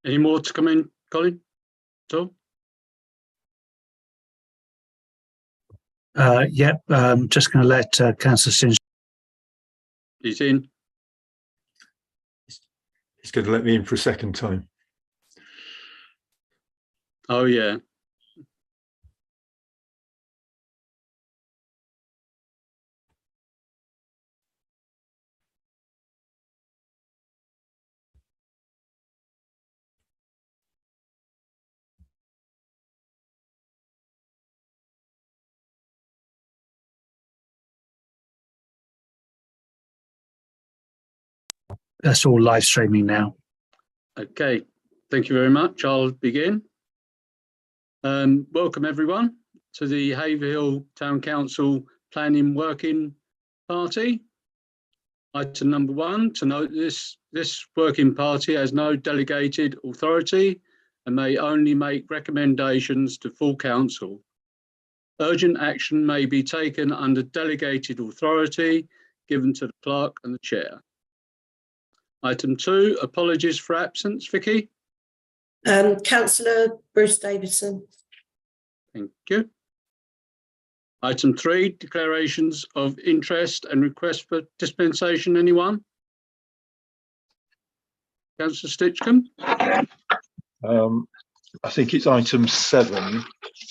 Any more to come in, Colin? So, Yep, just going to let Councillor Singe. he's in. He's going to let me in for a second time. Oh, yeah. That's all live streaming now. Okay, thank you very much. I'll begin. Welcome everyone to the Haverhill Town Council Planning Working Party. Item number 1, to note this working party has no delegated authority and may only make recommendations to full council. Urgent action may be taken under delegated authority given to the clerk and the chair. Item 2, apologies for absence. Vicky? Councillor Bruce Davidson. Thank you. Item 3, declarations of interest and request for dispensation. Anyone? Councillor Stitchcombe? I think it's item 7.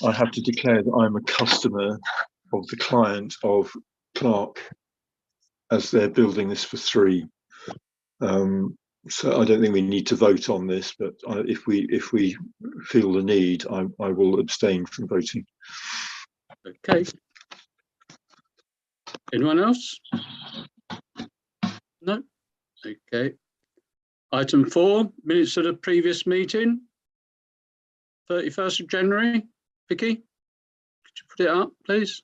I have to declare that I'm a customer of the client of Clark as they're building this for 3. So I don't think we need to vote on this, but if we feel the need, I will abstain from voting. Okay. Anyone else? No? Okay. Item 4, minutes of the previous meeting, 31st of January. Vicky, could you put it up, please?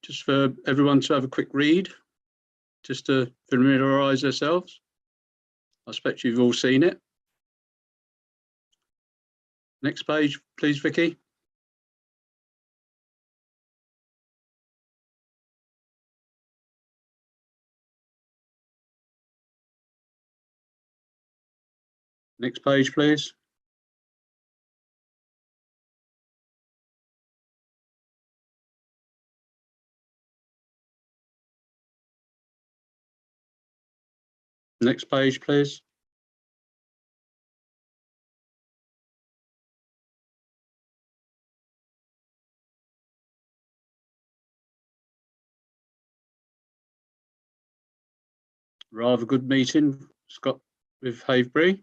Just for everyone to have a quick read, just to familiarise ourselves. I expect you've all seen it. Next page, please, Vicky. Next page, please. Next page, please. Rather good meeting, Scott, with Havebury.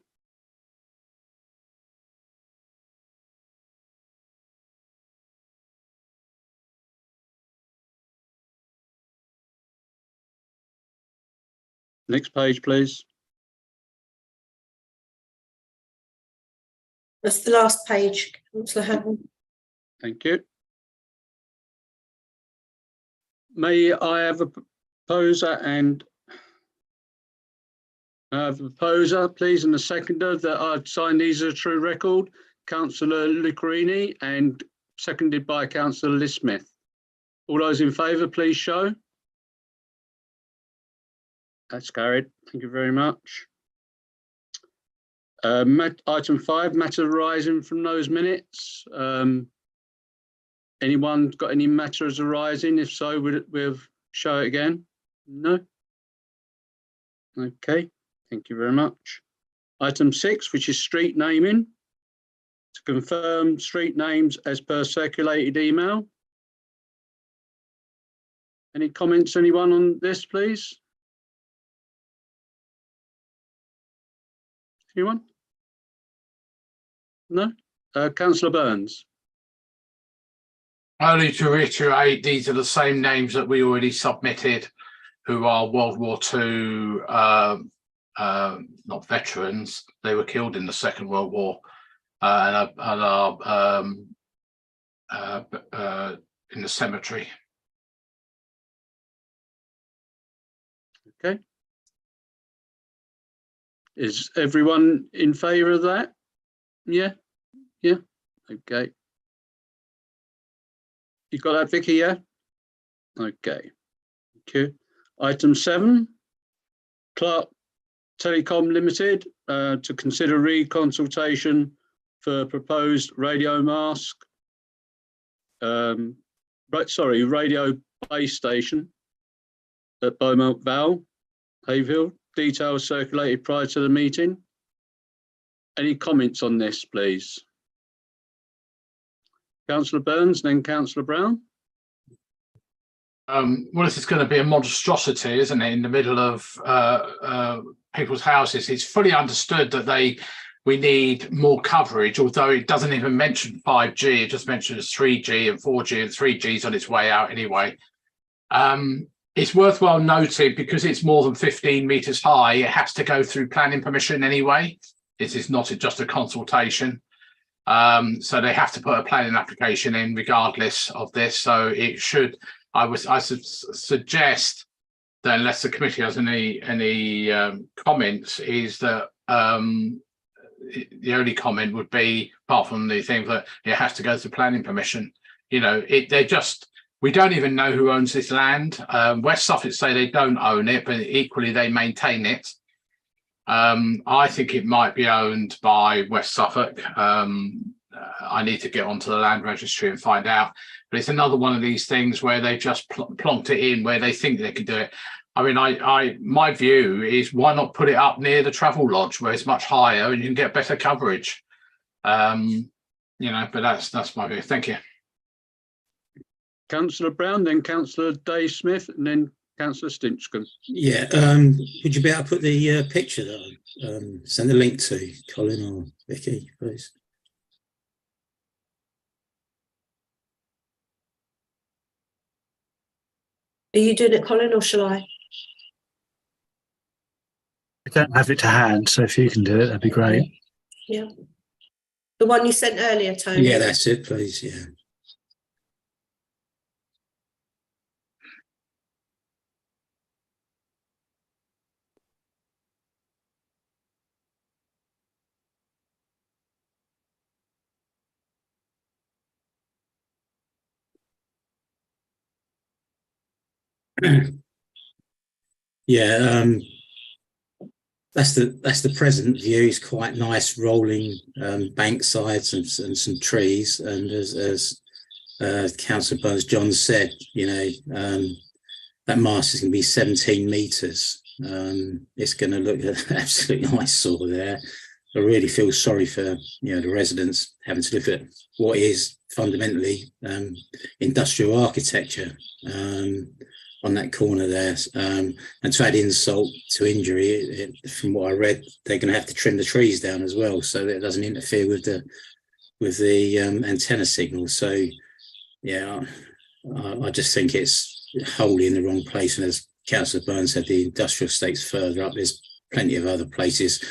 Next page, please. That's the last page, Councillor Hammond. Thank you. May I have a proposer please, and a seconder that I'd sign these as a true record. Councillor Lucarini and seconded by Councillor Liz Smith. All those in favour, please show. That's carried. Thank you very much. Item 5, matter arising from those minutes. Anyone got any matters arising? If so, we'll show it again. No? Okay, thank you very much. Item 6, which is street naming. To confirm street names as per circulated email. Any comments, anyone on this, please? Anyone? No? Councillor Burns. Only to reiterate, these are the same names that we already submitted, who are World War II, not veterans. They were killed in the Second World War, and are in the cemetery. Okay. Is everyone in favour of that? Yeah. Yeah. Okay. You got that, Vicky? Yeah. Okay. Thank you. Item 7, Clark Telecom Limited to consider reconsultation for proposed radio mast. Radio base station at Beaumont Vale, Haverhill. Details circulated prior to the meeting. Any comments on this, please? Councillor Burns, then Councillor Brown. Well, this is going to be a monstrosity, isn't it, in the middle of people's houses. It's fully understood that we need more coverage, although it doesn't even mention 5G. It just mentions 3G and 4G, and 3G is on its way out anyway. It's worthwhile noting, because it's more than 15 metres high, it has to go through planning permission anyway. It is not just a consultation. So they have to put a planning application in regardless of this. So it should, I suggest that, unless the committee has any comments, is that the only comment would be, apart from the thing that it has to go through planning permission. You know, we don't even know who owns this land. West Suffolk say they don't own it, but equally they maintain it. I think it might be owned by West Suffolk. I need to get onto the land registry and find out. But it's another one of these things where they just plonked it in where they think they can do it. I mean, my view is, why not put it up near the travel lodge where it's much higher and you can get better coverage? You know, but that's my view. Thank you. Councillor Brown, then Councillor Dave Smith, and then Councillor Stinchcombe. Yeah, would you be able to put the picture that I send the link to, Colin or Vicky, please? Are you doing it, Colin, or shall I? I don't have it to hand, so if you can do it, that'd be great. Yeah. The one you sent earlier, Tony? Yeah, that's it, please, yeah. Yeah, that's the present view. It's quite nice, rolling bank sides and some trees. And as Councillor Burns John said, you know, that mast is going to be 17 metres. It's going to look an absolute eyesore there. I really feel sorry for, you know, the residents having to look at what is fundamentally industrial architecture on that corner there, and to add insult to injury, from what I read, they're going to have to trim the trees down as well, so that it doesn't interfere with the antenna signal. So, yeah, I just think it's wholly in the wrong place. And as Councillor Burns said, the industrial estate's further up. There's plenty of other places.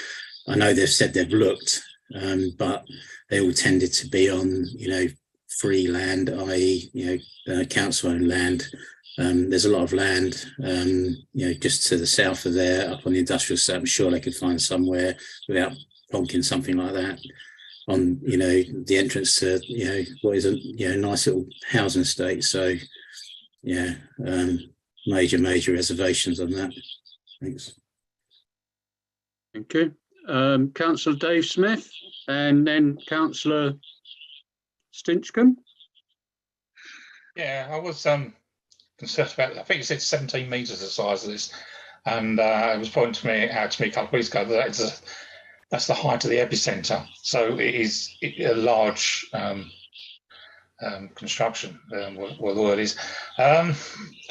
I know they've said they've looked, but they all tended to be on, you know, free land, i.e., you know, council-owned land. There's a lot of land, you know, just to the south of there, up on the industrial estate. I'm sure they could find somewhere without plonking something like that on, you know, the entrance to, you know, what is a, you know, nice little housing estate. So, yeah, major reservations on that. Thanks. Thank you. Councillor Dave Smith, and then Councillor Stinchcombe. Yeah, I was concerned about, I think you said 17 metres the size of this, and it was pointed out to me a couple of weeks ago that that's the height of the epicentre. So it is a large construction, what the word is. And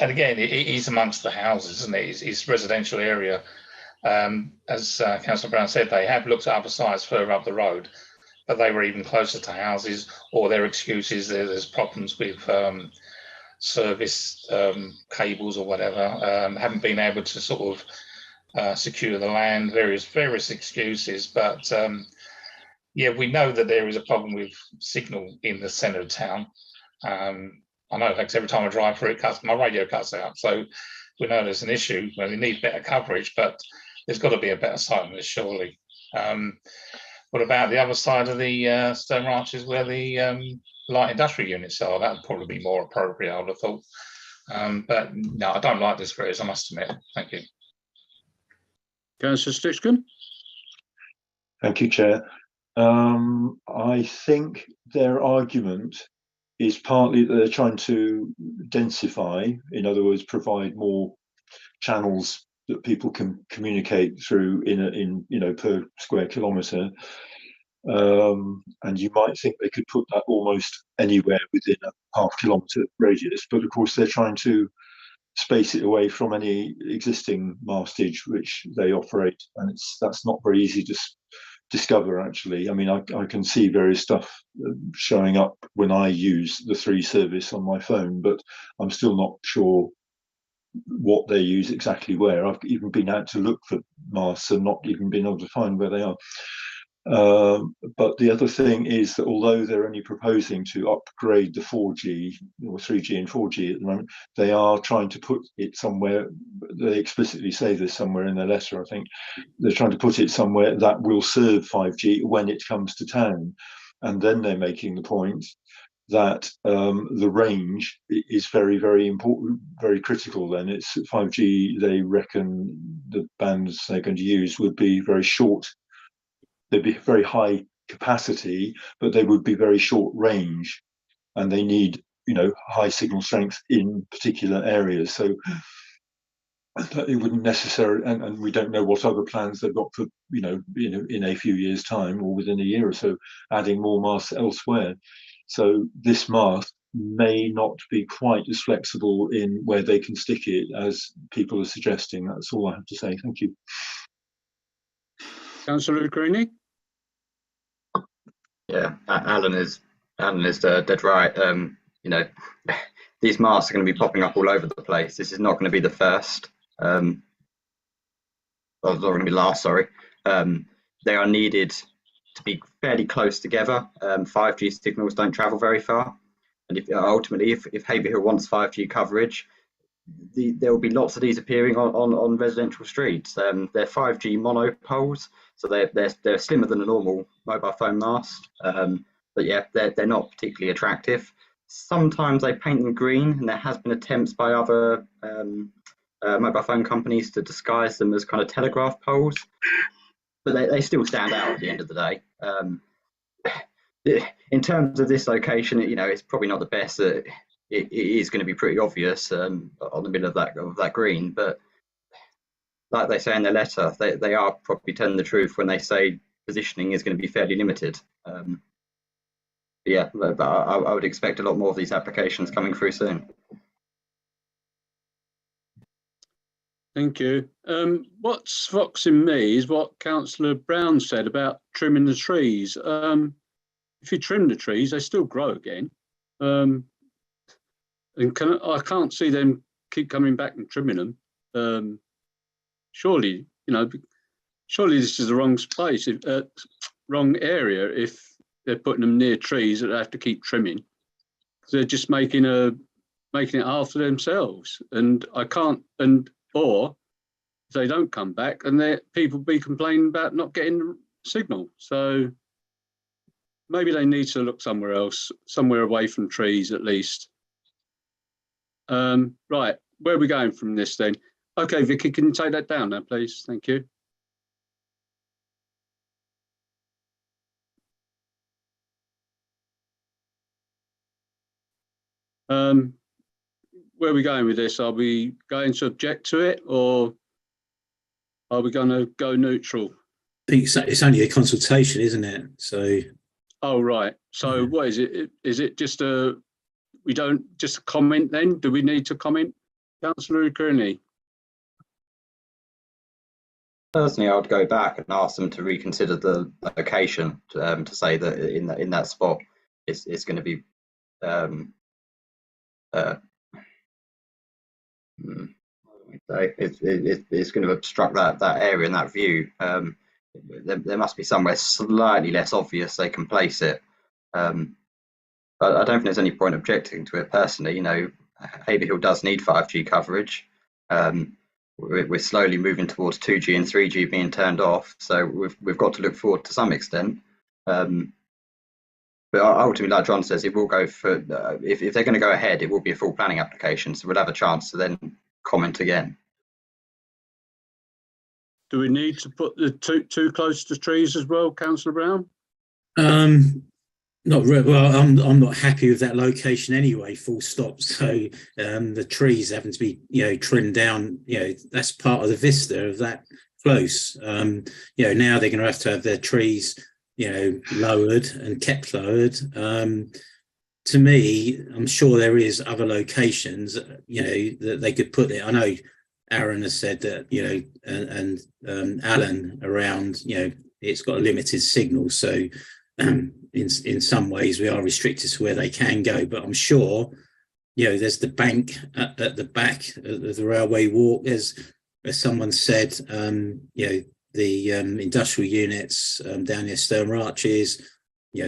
again, it is amongst the houses, isn't it? It's residential area. As Councillor Brown said, they have looked at other sites further up the road, but they were even closer to houses, or their excuses, there's problems with service cables or whatever, haven't been able to sort of secure the land, various excuses. But yeah, we know that there is a problem with signal in the centre of town. I know, because every time I drive through, my radio cuts out. So we know there's an issue. Well, we need better coverage, but there's got to be a better site than this, surely. What about the other side of the Stone Ranches, where the light industrial units are. That would probably be more appropriate, I would have thought. But no, I don't like this phrase, I must admit. Thank you. Councillor Stitchcombe? Thank you, Chair. I think their argument is partly that they're trying to densify, in other words, provide more channels that people can communicate through in per square kilometre. And you might think they could put that almost anywhere within a half-kilometre radius, but of course they're trying to space it away from any existing mastage which they operate, and that's not very easy to discover, actually. I mean, I can see various stuff showing up when I use the 3 service on my phone, but I'm still not sure what they use exactly where. I've even been out to look for masts and not even been able to find where they are. But the other thing is that although they're only proposing to upgrade the 4G or 3G and 4G at the moment, they are trying to put it somewhere. They explicitly say this somewhere in their letter, I think. They're trying to put it somewhere that will serve 5G when it comes to town. And then they're making the point that the range is very, very important, very critical. Then it's 5G, they reckon the bands they're going to use would be very short. They'd be very high capacity, but they would be very short range, and they need, high signal strength in particular areas. So it wouldn't necessarily, and we don't know what other plans they've got for, in a few years' time or within a year or so, adding more masts elsewhere. So this mast may not be quite as flexible in where they can stick it as people are suggesting. That's all I have to say. Thank you. Councillor Greenie? Yeah, Alan is dead right. These masks are going to be popping up all over the place. This is not going to be the first. Not going to be last. Sorry. They are needed to be fairly close together. 5G signals don't travel very far, and if Haverhill wants 5G coverage, there will be lots of these appearing on residential streets. They're 5G monopoles, so they're slimmer than a normal mobile phone mast. But yeah, they're not particularly attractive. Sometimes they paint them green, and there has been attempts by other mobile phone companies to disguise them as kind of telegraph poles, but they still stand out at the end of the day. In terms of this location, it's probably not the best. It is going to be pretty obvious on the middle of that green, but like they say in their letter, they are probably telling the truth when they say positioning is going to be fairly limited. Yeah, but I would expect a lot more of these applications coming through soon. Thank you. What's foxing me is what Councillor Brown said about trimming the trees. If you trim the trees, they still grow again. And I can't see them keep coming back and trimming them. Surely this is the wrong space, wrong area. If they're putting them near trees that they have to keep trimming, they're just making it after themselves. And I can't. Or if they don't come back, and people be complaining about not getting the signal. So maybe they need to look somewhere else, somewhere away from trees at least. Right, where are we going from this then? Okay, Vicky, can you take that down now, please? Thank you. Where are we going with this? Are we going to object to it, or are we going to go neutral? I think it's only a consultation, isn't it? So. Oh, right. So what is it? Is it just we don't just comment then? Do we need to comment? Councillor Kearney? Personally, I would go back and ask them to reconsider the location to say that in that spot it's going to be it's going to obstruct that area and that view. There must be somewhere slightly less obvious they can place it. But I don't think there's any point objecting to it personally. Haverhill does need 5G coverage. We're slowly moving towards 2G and 3G being turned off, so we've got to look forward to some extent. But ultimately, like John says, it will go for, if they're going to go ahead, it will be a full planning application. So we'll have a chance to then comment again. Do we need to put the too close to trees as well, Councillor Brown? Not really. Well, I'm not happy with that location anyway, full stop. So the trees having to be, trimmed down, that's part of the vista of that close. Now they're going to have their trees, lowered and kept lowered. To me, I'm sure there is other locations, that they could put it. I know Aaron has said that, and Alan around, it's got a limited signal. So in some ways we are restricted to where they can go, but I'm sure, there's the bank at the back of the railway walk. As someone said, the industrial units down near Stone Arches,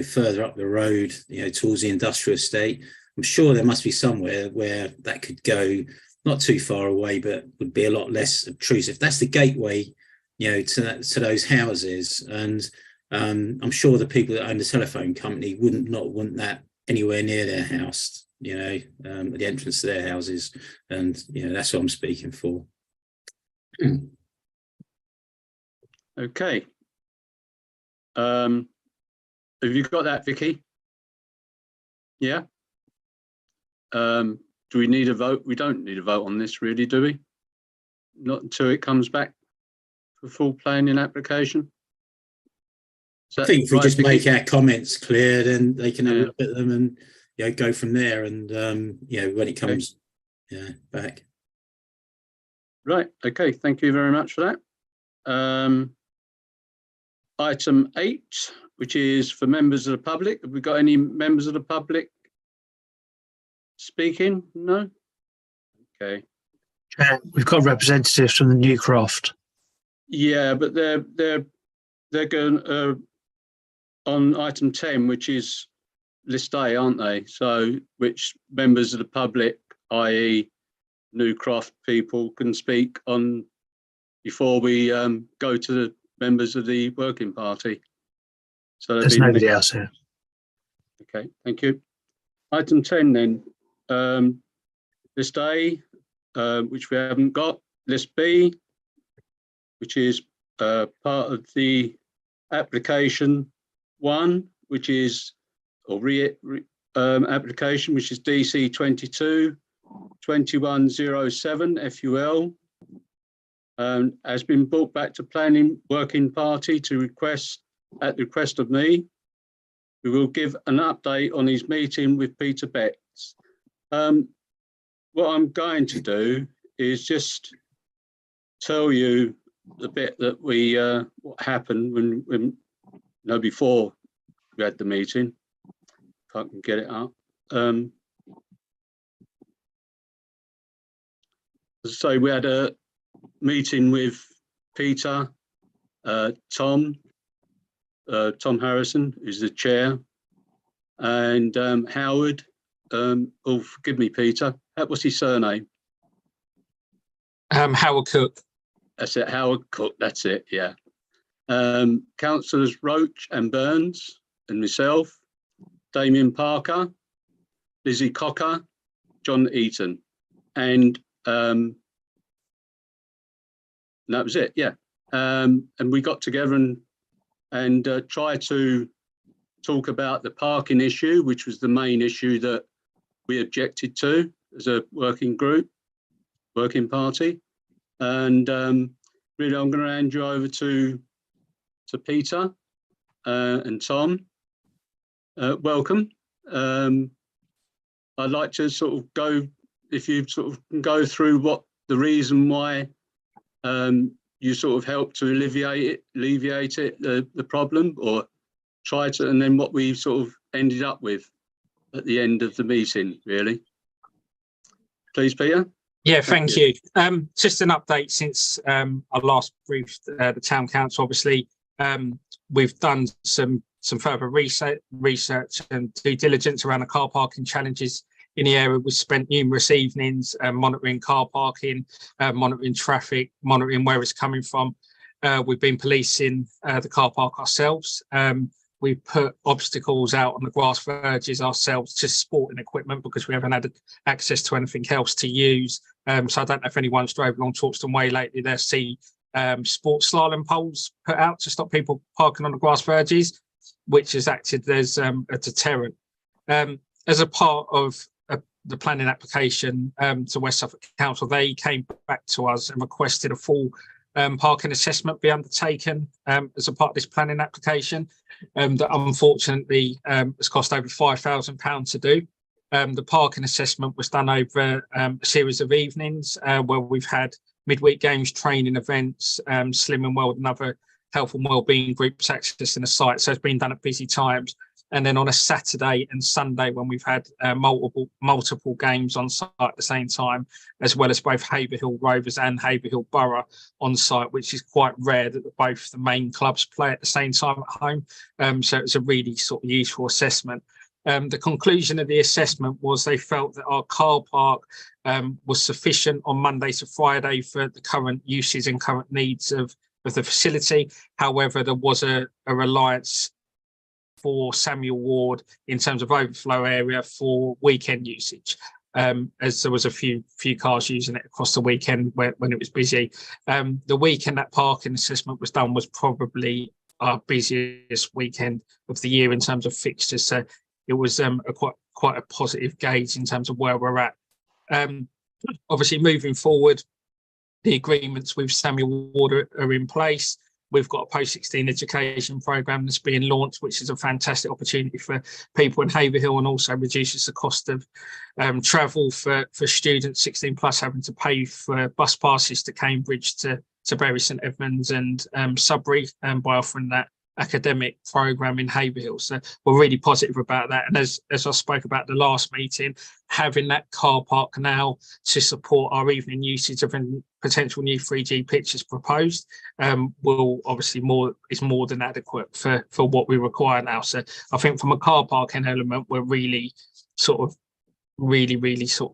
further up the road, towards the industrial estate. I'm sure there must be somewhere where that could go, not too far away, but would be a lot less obtrusive. That's the gateway, to those houses. And I'm sure the people that own the telephone company wouldn't want that anywhere near their house, at the entrance to their houses. And, that's what I'm speaking for. Okay. Have you got that, Vicky? Yeah. Do we need a vote? We don't need a vote on this, really, do we? Not until it comes back for full planning application. I think if we just make our comments clear, then they can have a look at them and go from there. And when it comes back. Right. Okay. Thank you very much for that. Item 8, which is for members of the public. Have we got any members of the public speaking? No. Okay. We've got representatives from the Newcroft. Yeah, but they're going on item 10, which is list A, aren't they? So which members of the public, i.e. Newcroft people, can speak on before we go to the members of the working party. So there's nobody else here. Okay, thank you. Item 10 then, list A, which we haven't got. List B, which is part of the application 1, which is application, which is DC 22-2107 FUL, has been brought back to planning working party to request, at the request of me. We will give an update on his meeting with Peter Betts. What I'm going to do is just tell you the bit that we what happened when before we had the meeting. If I can get it up. So we had a meeting with Peter, Tom Harrison, who's the chair, and Howard. Oh, forgive me, Peter. What's his surname? Howard Cook. That's it, Howard Cook. That's it. Yeah. Councillors Roach and Burns and myself, Damien Parker, Lizzie Cocker, John Eaton, and that was it. Yeah. And we got together and tried to talk about the parking issue, which was the main issue that we objected to as a working group, working party. And really, I'm going to hand you over to Peter and Tom. Welcome. I'd like to sort of go, if you sort of go through what the reason why you sort of helped to alleviate it, the problem, or try to, and then what we sort of ended up with at the end of the meeting, really. Please, Peter. Yeah, thank you. Just an update since I last briefed the town council. Obviously, we've done some further research and due diligence around the car parking challenges in the area. We've spent numerous evenings monitoring car parking, monitoring traffic, monitoring where it's coming from. We've been policing the car park ourselves. we put obstacles out on the grass verges ourselves, just sporting equipment, because we haven't had access to anything else to use. So I don't know if anyone's drove along Torpston Way lately, they'll see sports slalom poles put out to stop people parking on the grass verges, which has acted as a deterrent. As a part of the planning application to West Suffolk Council, they came back to us and requested a full parking assessment be undertaken as a part of this planning application that unfortunately has cost over £5,000 to do. The parking assessment was done over a series of evenings where we've had midweek games, training events, Slim and World and other health and wellbeing groups accessing the site. So it's been done at busy times. And then on a Saturday and Sunday when we've had multiple games on site at the same time, as well as both Haverhill Rovers and Haverhill Borough on site, which is quite rare that both the main clubs play at the same time at home. So it's a really sort of useful assessment. The conclusion of the assessment was they felt that our car park was sufficient on Monday to Friday for the current uses and current needs of the facility. However, there was a reliance for Samuel Ward in terms of overflow area for weekend usage, as there was a few cars using it across the weekend when it was busy. The weekend that parking assessment was done was probably our busiest weekend of the year in terms of fixtures. So it was quite a positive gauge in terms of where we're at. Obviously, moving forward, the agreements with Samuel Ward are in place. We've got a post-16 education programme that's being launched, which is a fantastic opportunity for people in Haverhill and also reduces the cost of travel for students 16 plus having to pay for bus passes to Cambridge, to Bury St Edmunds and Sudbury, by offering that academic programme in Haverhill. So we're really positive about that. And as I spoke about the last meeting, having that car park now to support our evening usage of a potential new 3G pitch as proposed will obviously is more than adequate for what we require now. So I think from a car parking element, we're really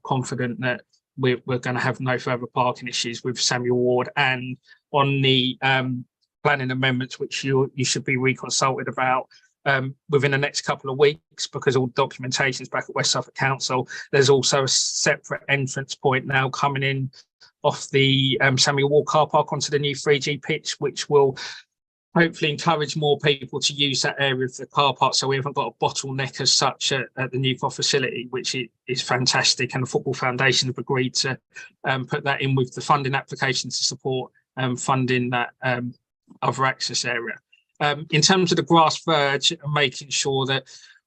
confident that we're going to have no further parking issues with Samuel Ward. And on the planning amendments, which you should be reconsulted about within the next couple of weeks, because all documentation is back at West Suffolk Council. There's also a separate entrance point now coming in off the Samuel Ward car park onto the new 3G pitch, which will hopefully encourage more people to use that area of the car park, so we haven't got a bottleneck as such at the new facility, which is fantastic. And the Football Foundation have agreed to put that in with the funding application to support funding that other access area. In terms of the grass verge and making sure that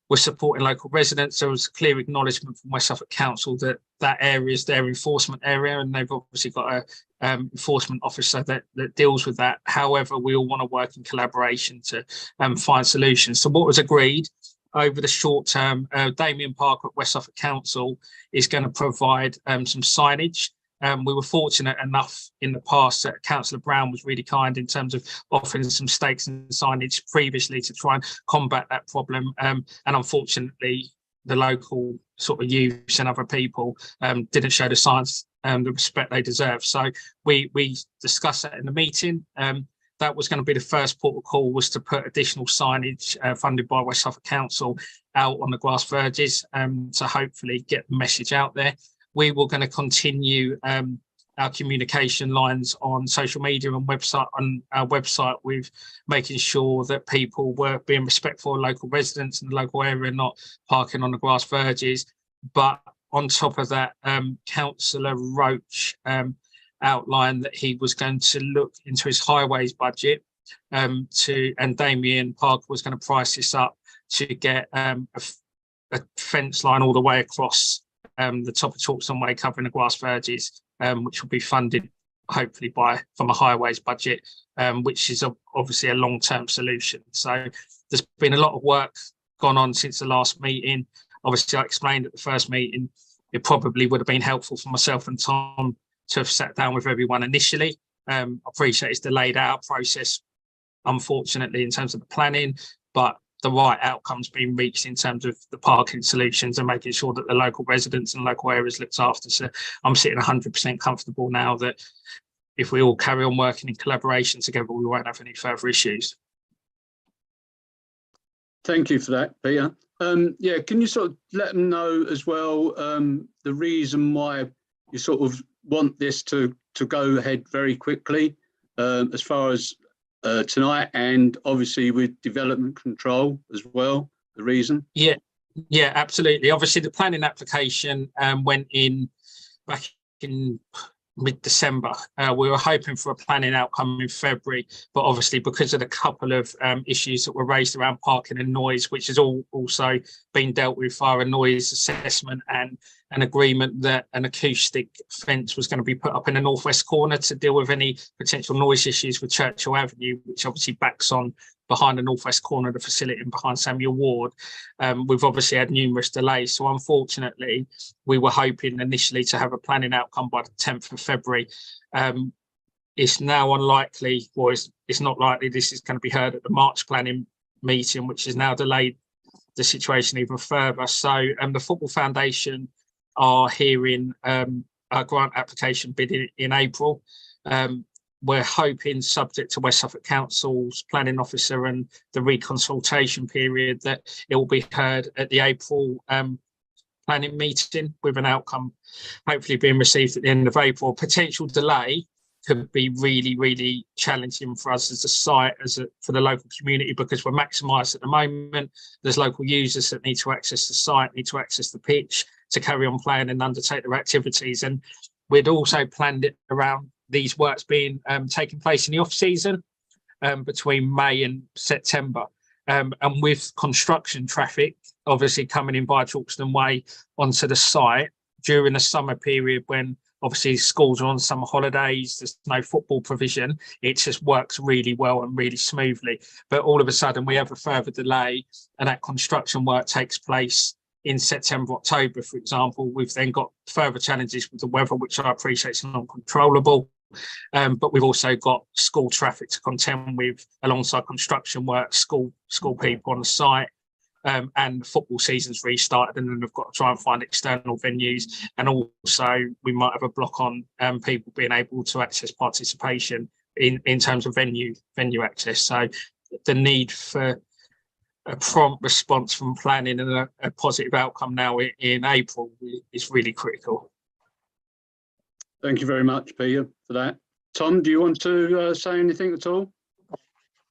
we're supporting local residents, there was a clear acknowledgement from West Suffolk Council that that area is their enforcement area, and they've obviously got a enforcement officer that deals with that. However, we all want to work in collaboration to find solutions. So what was agreed over the short term, Damien Parker at West Suffolk Council is going to provide some signage. We were fortunate enough in the past that Councillor Brown was really kind in terms of offering some stakes and signage previously to try and combat that problem. And unfortunately, the local sort of youths and other people didn't show the signs the respect they deserve. So we discussed that in the meeting. That was going to be the first port of call, was to put additional signage funded by West Suffolk Council out on the grass verges to hopefully get the message out there. We were going to continue our communication lines on social media and on our website with making sure that people were being respectful of local residents in the local area, not parking on the grass verges. But on top of that, Councillor Roach outlined that he was going to look into his highways budget and Damien Parker was going to price this up to get a fence line all the way across the top of Torpston Way covering the grass verges, which will be funded hopefully from a highways budget, which is obviously a long-term solution. So there's been a lot of work gone on since the last meeting. Obviously, I explained at the first meeting, it probably would have been helpful for myself and Tom to have sat down with everyone initially. I appreciate it's delayed our process, unfortunately, in terms of the planning, but the right outcomes being reached in terms of the parking solutions and making sure that the local residents and local areas looked after. So I'm sitting 100% comfortable now that if we all carry on working in collaboration together, we won't have any further issues. Thank you for that, Peter. Yeah, can you sort of let them know as well the reason why you sort of want this to go ahead very quickly as far as tonight, and obviously with development control as well, the reason? Yeah, absolutely. Obviously, the planning application went in back in mid-December. We were hoping for a planning outcome in February, but obviously because of the couple of issues that were raised around parking and noise, which has also been dealt with via a noise assessment and an agreement that an acoustic fence was going to be put up in the northwest corner to deal with any potential noise issues with Churchill Avenue, which obviously backs on behind the northwest corner of the facility and behind Samuel Ward. We've obviously had numerous delays. So unfortunately, we were hoping initially to have a planning outcome by the 10th of February. It's now unlikely, or it's not likely this is going to be heard at the March planning meeting, which has now delayed the situation even further. So the Football Foundation are hearing a grant application bid in April. We're hoping, subject to West Suffolk Council's planning officer and the reconsultation period, that it will be heard at the April planning meeting with an outcome hopefully being received at the end of April. Potential delay could be really, really challenging for us as a site, for the local community, because we're maximised at the moment. There's local users that need to access the site, need to access the pitch to carry on playing and undertake their activities. And we'd also planned it around these works being taking place in the off season between May and September. And with construction traffic obviously coming in via Chalkston Way onto the site during the summer period, when obviously schools are on summer holidays, there's no football provision, it just works really well and really smoothly. But all of a sudden we have a further delay, and that construction work takes place in September, October, for example. We've then got further challenges with the weather, which I appreciate is uncontrollable. But we've also got school traffic to contend with alongside construction work, school people on the site, and the football season's restarted, and then we've got to try and find external venues. And also we might have a block on people being able to access participation in terms of venue access. So the need for a prompt response from planning and a positive outcome now in April is really critical. Thank you very much, Peter, for that. Tom, do you want to say anything at all?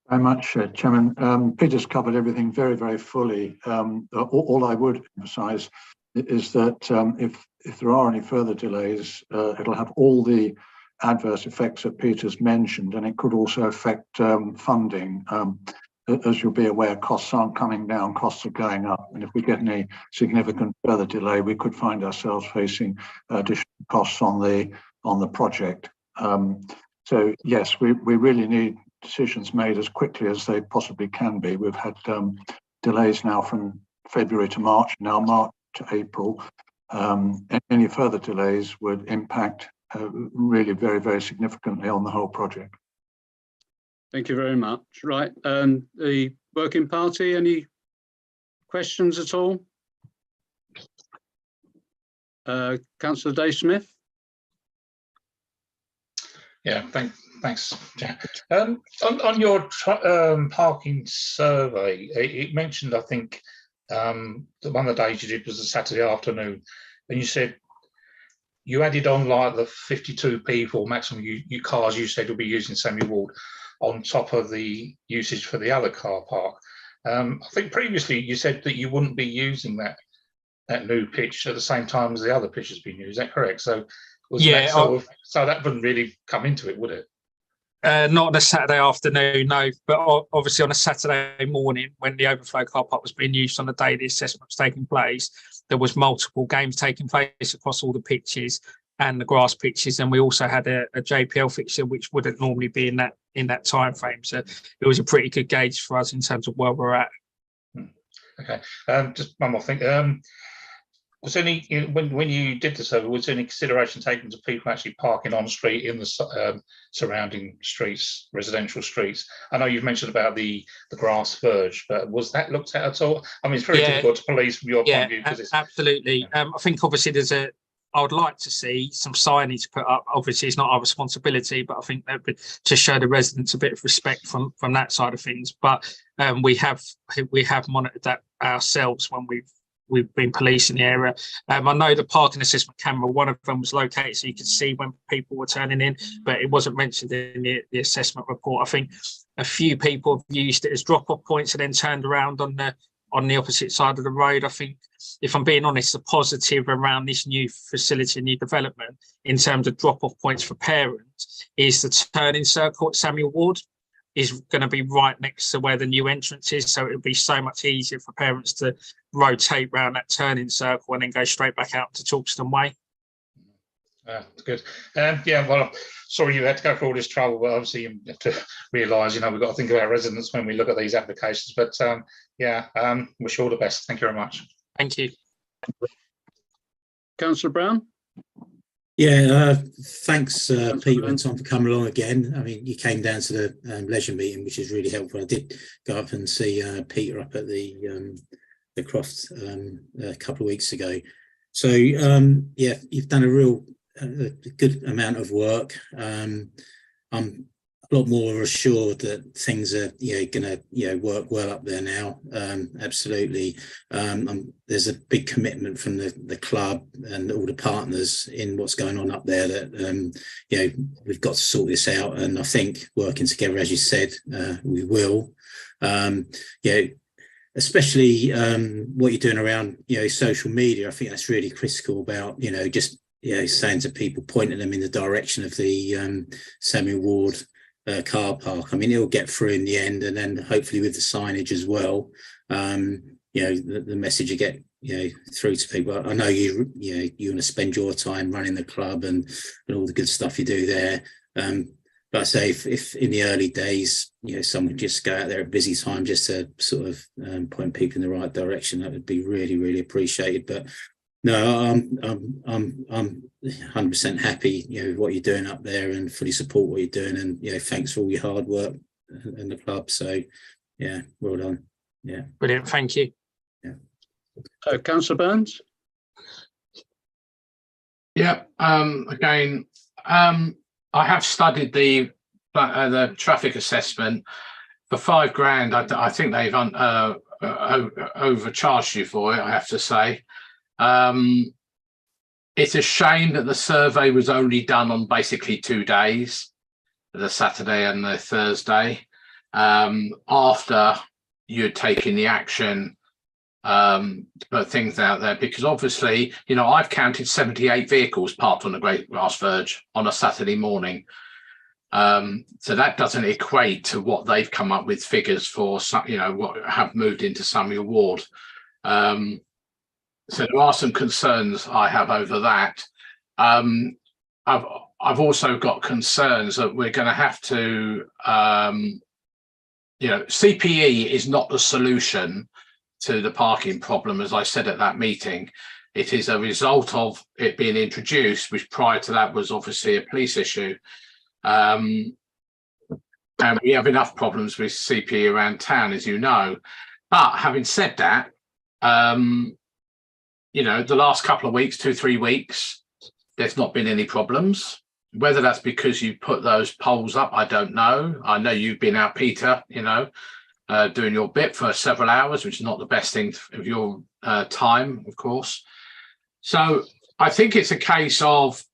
Very much, Chairman. Peter's covered everything very, very fully. All I would emphasise is that if there are any further delays, it'll have all the adverse effects that Peter's mentioned, and it could also affect funding. As you'll be aware, costs aren't coming down, costs are going up. And if we get any significant further delay, we could find ourselves facing additional costs on the project. So yes, we really need decisions made as quickly as they possibly can be. We've had delays now from February to March, now March to April. Any further delays would impact really very, very significantly on the whole project. Thank you very much. Right, the working party, any questions at all? Councillor Dave-Smith? Yeah, thanks, Jack. On your parking survey, it mentioned, I think, that one of the days you did was a Saturday afternoon, and you said you added on like the 52 people maximum cars you said will be using Samuel Ward on top of the usage for the other car park. I think previously you said that you wouldn't be using that new pitch at the same time as the other pitch has been used. Is that correct? So yeah, so that wouldn't really come into it, would it? Not on a Saturday afternoon, no. But obviously on a Saturday morning, when the overflow car park was being used on the day the assessment was taking place, there was multiple games taking place across all the pitches and the grass pitches, and we also had a JPL fixture which wouldn't normally be in that time frame. So it was a pretty good gauge for us in terms of where we're at. Okay, just one more thing. Was any when you did the survey, was any consideration taken to people actually parking on street in the surrounding streets, residential streets? I know you've mentioned about the grass verge, but was that looked at all? I mean, it's very difficult to police from your point of view. Absolutely. I think obviously there's I would like to see some signage put up. Obviously, it's not our responsibility, but I think that would to show the residents a bit of respect from that side of things. But we have monitored that ourselves when we've been policing the area. I know the parking assessment camera, one of them was located so you could see when people were turning in, but it wasn't mentioned in the assessment report. I think a few people have used it as drop-off points and then turned around on the opposite side of the road. I think, if I'm being honest, the positive around this new facility, new development in terms of drop-off points for parents is the turning circle at Samuel Ward is going to be right next to where the new entrance is. So it'll be so much easier for parents to rotate around that turning circle and then go straight back out to Chalkston Way. Good. Yeah, well, sorry you had to go through all this trouble, but obviously you have to realise, we've got to think of our residents when we look at these applications. But wish you all the best. Thank you very much. Thank you. Councillor Brown? Yeah, thanks, Peter and Tom, for coming along again. I mean, you came down to the leisure meeting, which is really helpful. I did go up and see Peter up at the Croft a couple of weeks ago. So, yeah, you've done a good amount of work. I'm a lot more assured that things are going to work well up there now. Absolutely. There's a big commitment from the club and all the partners in what's going on up there that we've got to sort this out, and I think working together, as you said, we will. Especially what you're doing around social media. I think that's really critical about just saying to people, pointing them in the direction of the Samuel Ward car park. I mean, it'll get through in the end, and then hopefully with the signage as well, the message you get through to people. I know you want to spend your time running the club and all the good stuff you do there. But I say if in the early days, someone just go out there at busy time just to sort of point people in the right direction, that would be really, really appreciated. But no, I'm 100% happy, with what you're doing up there, and fully support what you're doing. And thanks for all your hard work in the club. So yeah, well done. Yeah, brilliant. Thank you. Yeah. Councillor Burns. Yeah. Again. I have studied the traffic assessment for £5,000. I think they've overcharged you for it, I have to say. It's a shame that the survey was only done on basically 2 days, the Saturday and the Thursday, after you'd taken the action to put things out there, because obviously, I've counted 78 vehicles parked on the Great Grass Verge on a Saturday morning. So that doesn't equate to what they've come up with figures for, what have moved into Samuel Ward. So there are some concerns I have over that. I've also got concerns that we're going to have to, CPE is not the solution to the parking problem, as I said at that meeting. It is a result of it being introduced, which prior to that was obviously a police issue. And we have enough problems with CPE around town, as you know. But having said that, the last couple of weeks, 2-3 weeks, there's not been any problems. Whether that's because you put those poles up, I don't know. I know you've been out, Peter, doing your bit for several hours, which is not the best thing of your time, of course. So I think it's a case of,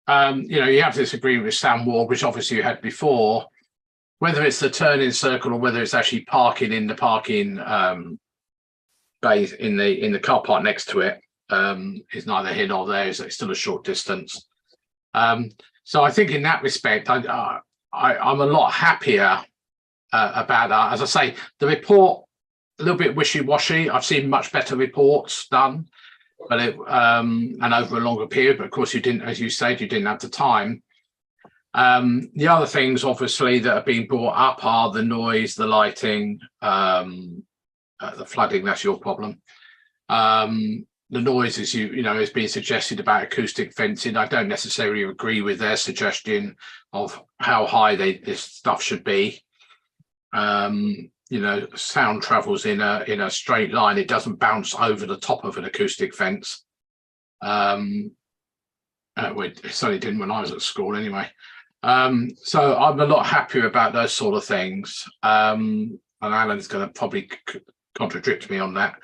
you have this agreement with Sam Ward, which obviously you had before, whether it's the turning circle or whether it's actually parking in the parking bays in the car park next to it, is neither here nor there. It's still a short distance. So I think in that respect, I'm a lot happier about that. As I say, the report a little bit wishy-washy. I've seen much better reports done, but and over a longer period. But of course, you didn't, as you said, you didn't have the time. The other things, obviously, that are being brought up are the noise, the lighting, the flooding. That's your problem. The noise is, is being suggested about acoustic fencing. I don't necessarily agree with their suggestion of how high this stuff should be. Sound travels in a straight line. It doesn't bounce over the top of an acoustic fence. It certainly didn't when I was at school anyway. So I'm a lot happier about those sort of things. And Alan's going to probably contradict me on that.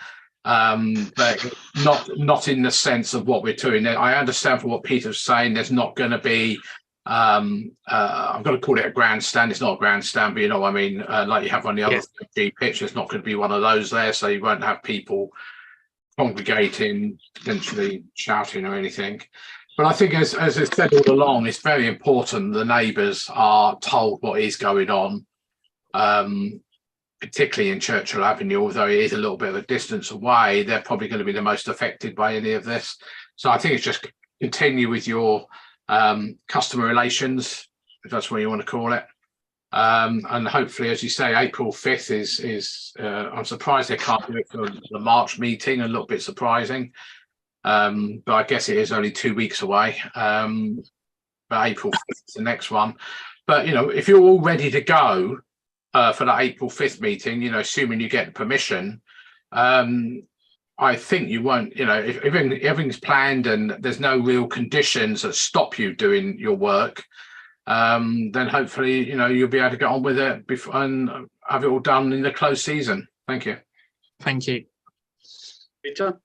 But not in the sense of what we're doing. I understand from what Peter's saying, there's not going to be, I'm going to call it a grandstand. It's not a grandstand, but you know what I mean? Like you have on the other 3G pitch, there's not going to be one of those there. So you won't have people congregating, potentially shouting or anything. But I think, as I said all along, it's very important the neighbours are told what is going on, particularly in Churchill Avenue, although it is a little bit of a distance away. They're probably going to be the most affected by any of this. So I think it's just continue with your customer relations, if that's what you want to call it. And hopefully, as you say, April 5th is I'm surprised they can't do it for the March meeting, a little bit surprising. But I guess it is only 2 weeks away. But April 5th is the next one. But, you know, if you're all ready to go for that April 5th meeting, you know, assuming you get permission, I think you won't, you know, if everything's planned and there's no real conditions that stop you doing your work, then hopefully, you know, you'll be able to get on with it before and have it all done in the closed season. Thank you. Thank you. Peter?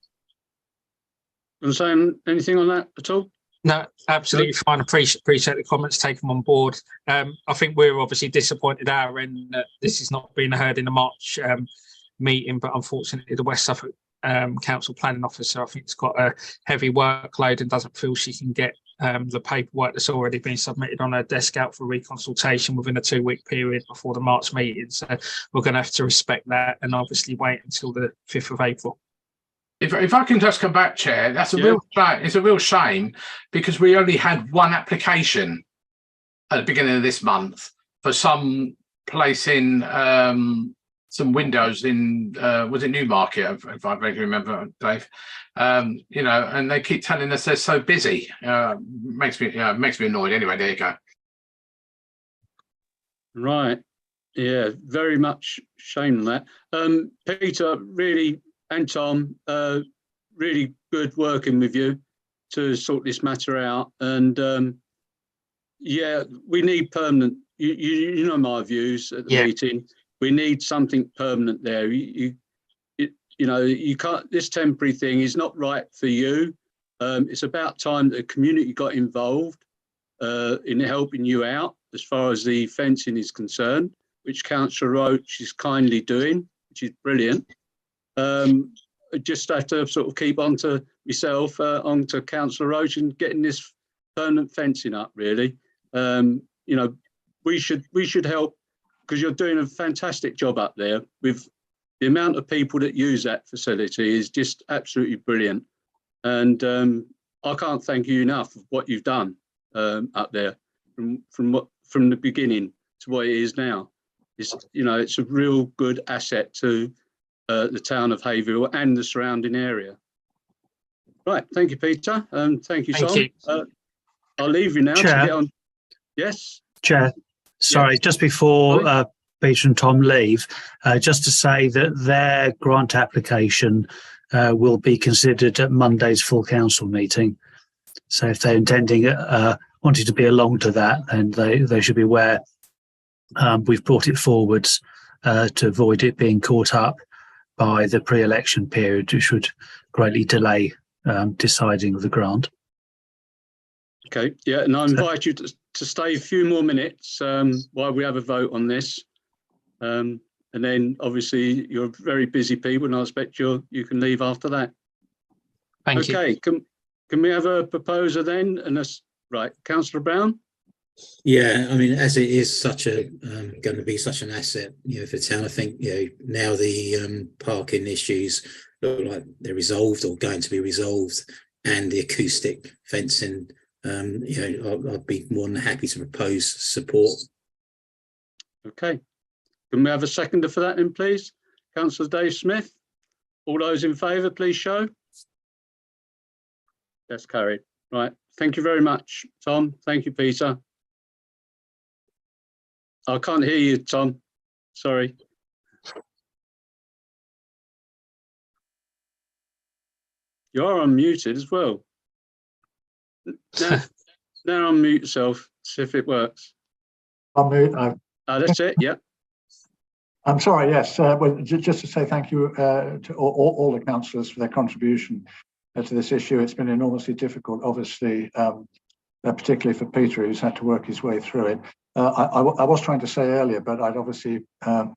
Want to say anything on that at all? No, absolutely fine. Appreciate the comments, take them on board. I think we're obviously disappointed at our end that this is not being heard in the March meeting, but unfortunately the West Suffolk Council Planning Officer, I think, has got a heavy workload and doesn't feel she can get the paperwork that's already been submitted on her desk out for reconsultation within a 2-week period before the March meeting. So we're going to have to respect that and obviously wait until the 5th of April. If I can just come back, Chair, that's a real shame. It's a real shame because we only had one application at the beginning of this month for some place in some windows in was it Newmarket, if I vaguely remember, Dave. You know, and they keep telling us they're so busy. Makes me annoyed. Anyway, there you go. Right. Yeah, very much shame on that. Peter, really, and Tom, really good working with you to sort this matter out. And yeah, we need permanent. You know my views at the meeting. We need something permanent there. You know, you can't. This temporary thing is not right for you. It's about time the community got involved in helping you out as far as the fencing is concerned, which Councillor Roach is kindly doing, which is brilliant. I just have to sort of keep on to myself, on to Councillor Roach and getting this permanent fencing up, really. You know, we should help because you're doing a fantastic job up there. With the amount of people that use that facility is just absolutely brilliant. And I can't thank you enough for what you've done up there from the beginning to what it is now. It's, you know, it's a real good asset to the town of Haverhill and the surrounding area. Right, thank you, Peter. Thank you, Tom. I'll leave you now to get on. Yes? Chair, sorry, just before Peter and Tom leave, just to say that their grant application will be considered at Monday's full council meeting. So if they're intending, wanting to be along to that, then they should be aware we've brought it forwards to avoid it being caught up by the pre-election period, which would greatly delay deciding of the grant. Okay, yeah, and I invite you to stay a few more minutes while we have a vote on this. And then obviously you're very busy people and I expect you can leave after that. Thank you. Okay, can we have a proposer then? And that's right, Councillor Brown? Yeah, I mean, as it is such a going to be such an asset, you know, for the town, I think, you know, now the parking issues look like they're resolved or going to be resolved, and the acoustic fencing, you know, I'd be more than happy to propose support. Okay, can we have a seconder for that then, please? Councillor Dave Smith. All those in favour, please show. That's carried. Right, thank you very much, Tom. Thank you, Peter. I can't hear you, Tom. Sorry. You are unmuted as well. Now unmute yourself, see if it works. That's it, yeah. I'm sorry, yes. Well, just to say thank you to all the councillors for their contribution to this issue. It's been enormously difficult, obviously, particularly for Peter, who's had to work his way through it. I was trying to say earlier, but I'd obviously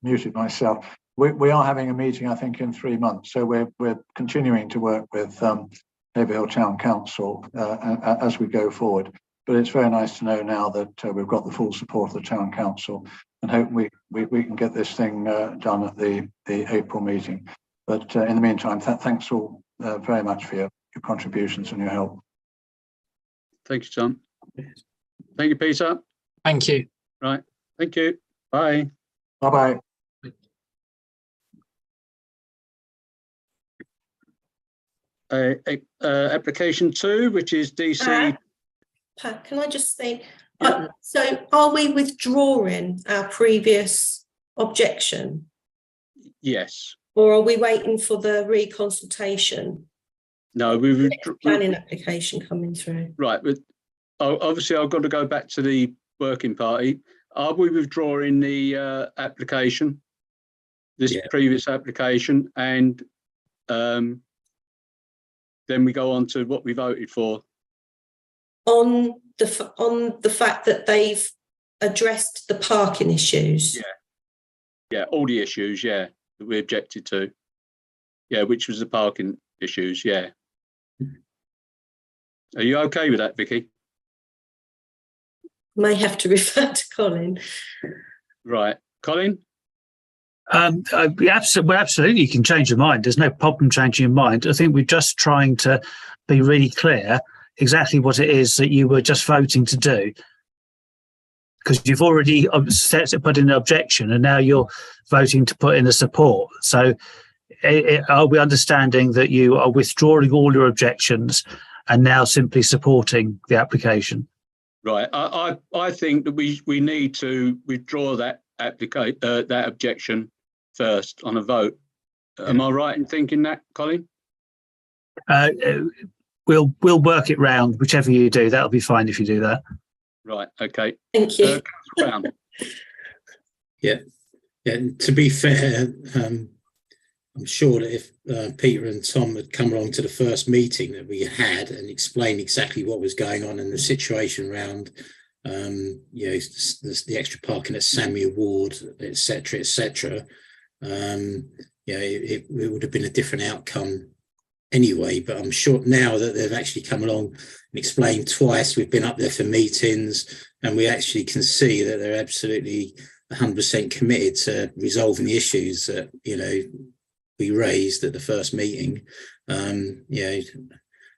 muted myself. We are having a meeting, I think, in 3 months. So we're continuing to work with Haverhill Town Council as we go forward. But it's very nice to know now that we've got the full support of the Town Council, and hope we can get this thing done at the April meeting. But in the meantime, thanks all very much for your contributions and your help. Thank you, John. Thank you, Peter. Thank you. Right. Thank you. Bye. Bye-bye. Application 2, which is DC. Pat, can I just say, so are we withdrawing our previous objection? Yes. Or are we waiting for the reconsultation? No, we planning application coming through. Right, but obviously I've got to go back to the working party. Are we withdrawing the application, this previous application, and then we go on to what we voted for? On the fact that they've addressed the parking issues. Yeah, all the issues, that we objected to. Yeah, which was the parking issues, yeah. Are you okay with that, Vicky? May have to refer to Colin. Right, Colin? Absolutely, you can change your mind. There's no problem changing your mind. I think we're just trying to be really clear exactly what it is that you were just voting to do, because you've already put in an objection and now you're voting to put in a support. So are we understanding that you are withdrawing all your objections and now simply supporting the application? Right, I think that we need to withdraw that that objection first on a vote. Am I right in thinking that, Colin? We'll work it round, whichever you do. That'll be fine if you do that. Right, okay. Thank you. Yeah. To be fair, I'm sure that if Peter and Tom had come along to the first meeting that we had and explained exactly what was going on in the situation around, the extra parking at Samuel Ward, etc., it would have been a different outcome anyway. But I'm sure now that they've actually come along and explained twice, we've been up there for meetings, and we actually can see that they're absolutely 100% committed to resolving the issues that we raised at the first meeting. I'm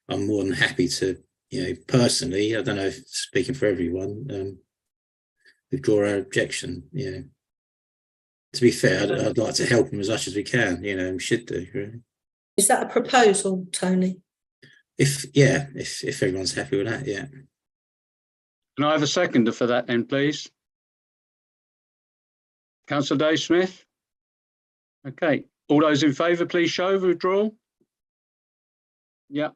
more than happy to, personally, I don't know if speaking for everyone, withdraw our objection. To be fair, I'd like to help them as much as we can. We should do. Really. Is that a proposal, Tony? If everyone's happy with that, yeah. Can I have a seconder for that then, please? Councillor Dave Smith? Okay. All those in favour, please show withdrawal. Yeah.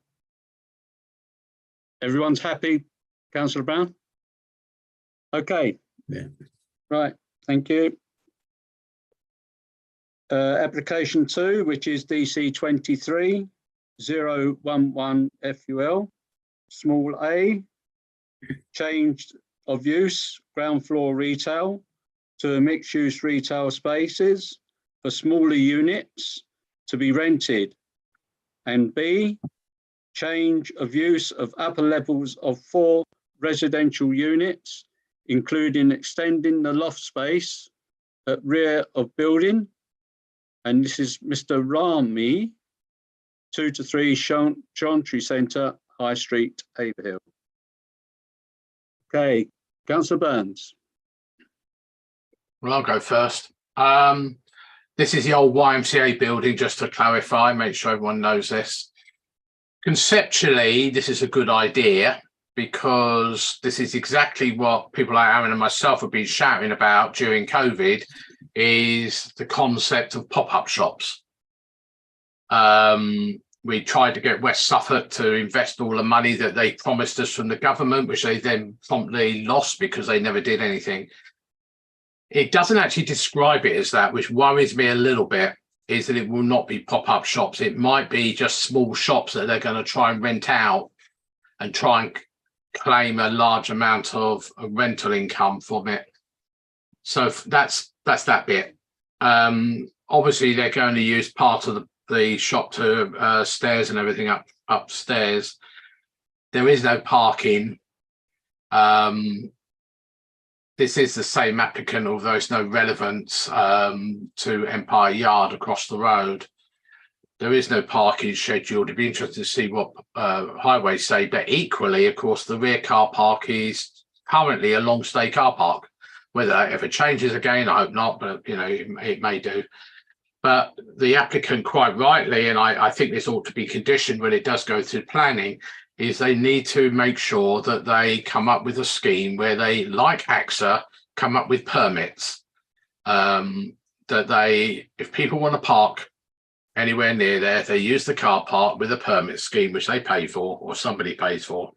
Everyone's happy, Councillor Brown? Okay. Yeah. Right, thank you. Application 2, which is DC 23-011 FUL, small a, change of use, ground floor retail to mixed-use retail spaces for smaller units to be rented, and B, change of use of upper levels of 4 residential units, including extending the loft space at rear of building. And this is Mr. Rami, 2 to 3 Chantry Centre, High Street, Haverhill. Okay, Councillor Burns. Well, I'll go first. This is the old YMCA building, just to clarify, make sure everyone knows this. Conceptually, this is a good idea because this is exactly what people like Aaron and myself have been shouting about during COVID, is the concept of pop-up shops. we tried to get West Suffolk to invest all the money that they promised us from the government, which they then promptly lost because they never did anything. It doesn't actually describe it as that, which worries me a little bit, is that it will not be pop-up shops. It might be just small shops that they're going to try and rent out and try and claim a large amount of rental income from it. So that's that bit. Obviously, they're going to use part of the shop to stairs and everything upstairs. There is no parking. This is the same applicant, although it's no relevance to Empire Yard across the road. There is no parking scheduled. It'd be interesting to see what highways say. But equally, of course, the rear car park is currently a long stay car park. Whether that ever changes again, I hope not, but it may do. But the applicant, quite rightly, and I think this ought to be conditioned when it does go through planning, is they need to make sure that they come up with a scheme where they, like AXA, come up with permits. That if people want to park anywhere near there, they use the car park with a permit scheme, which they pay for or somebody pays for.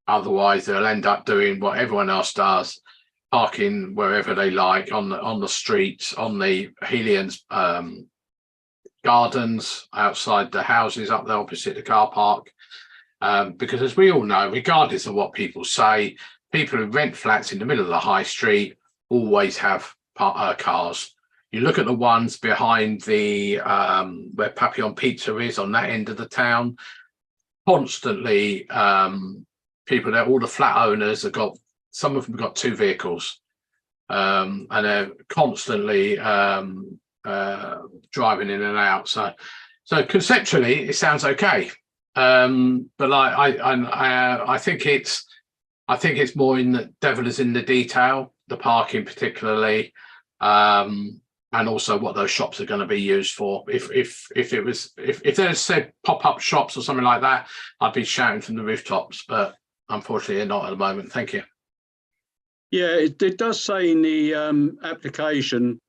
Otherwise, they'll end up doing what everyone else does, parking wherever they like on the streets, on the Helian's gardens, outside the houses up there opposite the car park. Because as we all know, regardless of what people say, people who rent flats in the middle of the high street always have cars. You look at the ones behind the where Papillon Pizza is on that end of the town, constantly people there, all the flat owners have got, some of them have got 2 vehicles, and they're constantly driving in and out. So conceptually, it sounds okay, but I think it's more in the devil is in the detail, the parking particularly, and also what those shops are going to be used for. If they said pop-up shops or something like that, I'd be shouting from the rooftops, but unfortunately, they're not at the moment. Thank you. Yeah, it does say in the application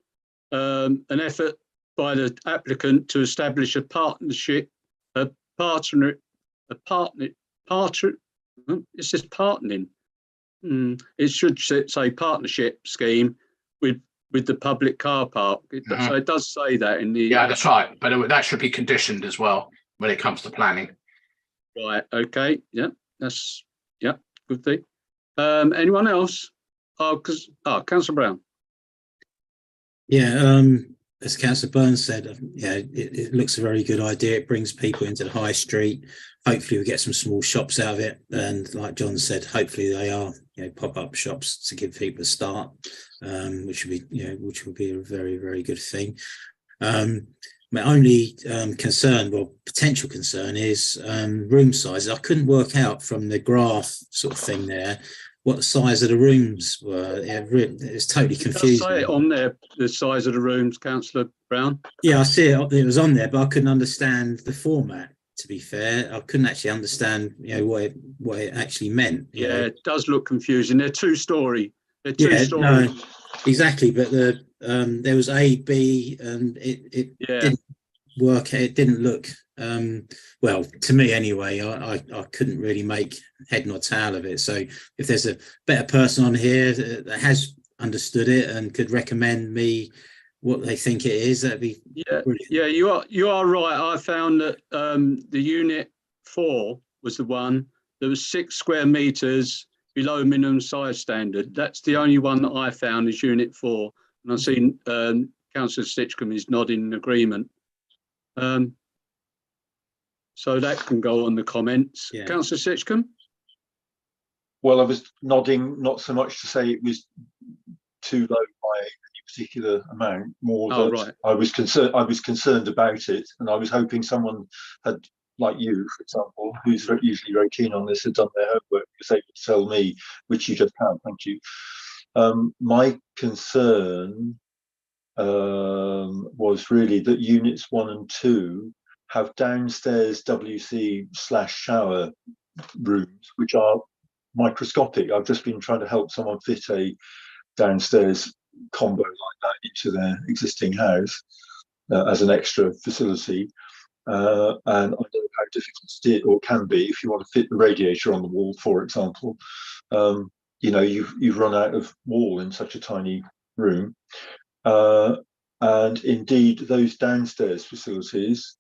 an effort by the applicant to establish a partnership, it says partnering. It should say partnership scheme with the public car park. So it does say that in the. Yeah, that's right. But that should be conditioned as well when it comes to planning. Right. Okay. Yeah. Good thing. Anyone else? Councillor Brown. Yeah, as Councillor Burns said, it looks a very good idea. It brings people into the high street. Hopefully we get some small shops out of it. And like John said, hopefully they are pop-up shops to give people a start, which will be a very, very good thing. My only potential concern is room size. I couldn't work out from the graph sort of thing there what the size of the rooms were. It's totally confusing. It does say it on there, the size of the rooms, Councillor Brown. Yeah, I see it. It was on there, but I couldn't understand the format. To be fair, I couldn't actually understand, what it actually meant. Yeah, it does look confusing. They're 2-storey. They're 2-storey. No, exactly. But there was A, B, and it didn't work. It didn't look well to me anyway. I couldn't really make head nor tail of it. So if there's a better person on here that has understood it and could recommend me what they think it is, that'd be brilliant. Yeah, you are right. I found that the unit 4 was the one that was 6 square meters below minimum size standard. That's the only one that I found is unit 4, and I've seen Councillor Stitchcombe is nodding in agreement. So that can go on the comments. Yeah. Councillor Stitchcombe? Well, I was nodding, not so much to say it was too low by any particular amount, more that right. I was concerned about it, and I was hoping someone had, like you, for example, who's usually very keen on this, had done their homework, was able to tell me, which you just have. Thank you. My concern was really that units 1 and 2 have downstairs WC/shower rooms, which are microscopic. I've just been trying to help someone fit a downstairs combo like that into their existing house as an extra facility. and I know how difficult it is, or can be, if you want to fit the radiator on the wall, for example. You know, you've run out of wall in such a tiny room, and indeed those downstairs facilities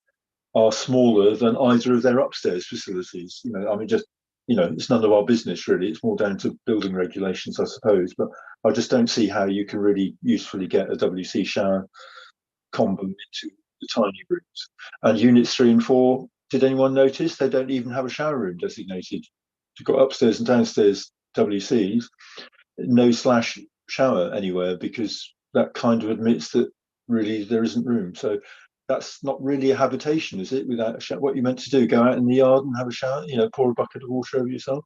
are smaller than either of their upstairs facilities. You know, I mean, just, you know, it's none of our business really. It's more down to building regulations, I suppose. But I just don't see how you can really usefully get a WC shower combo into the tiny rooms. And units 3 and 4, did anyone notice they don't even have a shower room designated? You've got upstairs and downstairs WCs, no slash shower anywhere, because that kind of admits that really there isn't room. So that's not really a habitation, is it? Without a shower, what you meant to do, go out in the yard and have a shower, you know, pour a bucket of water over yourself,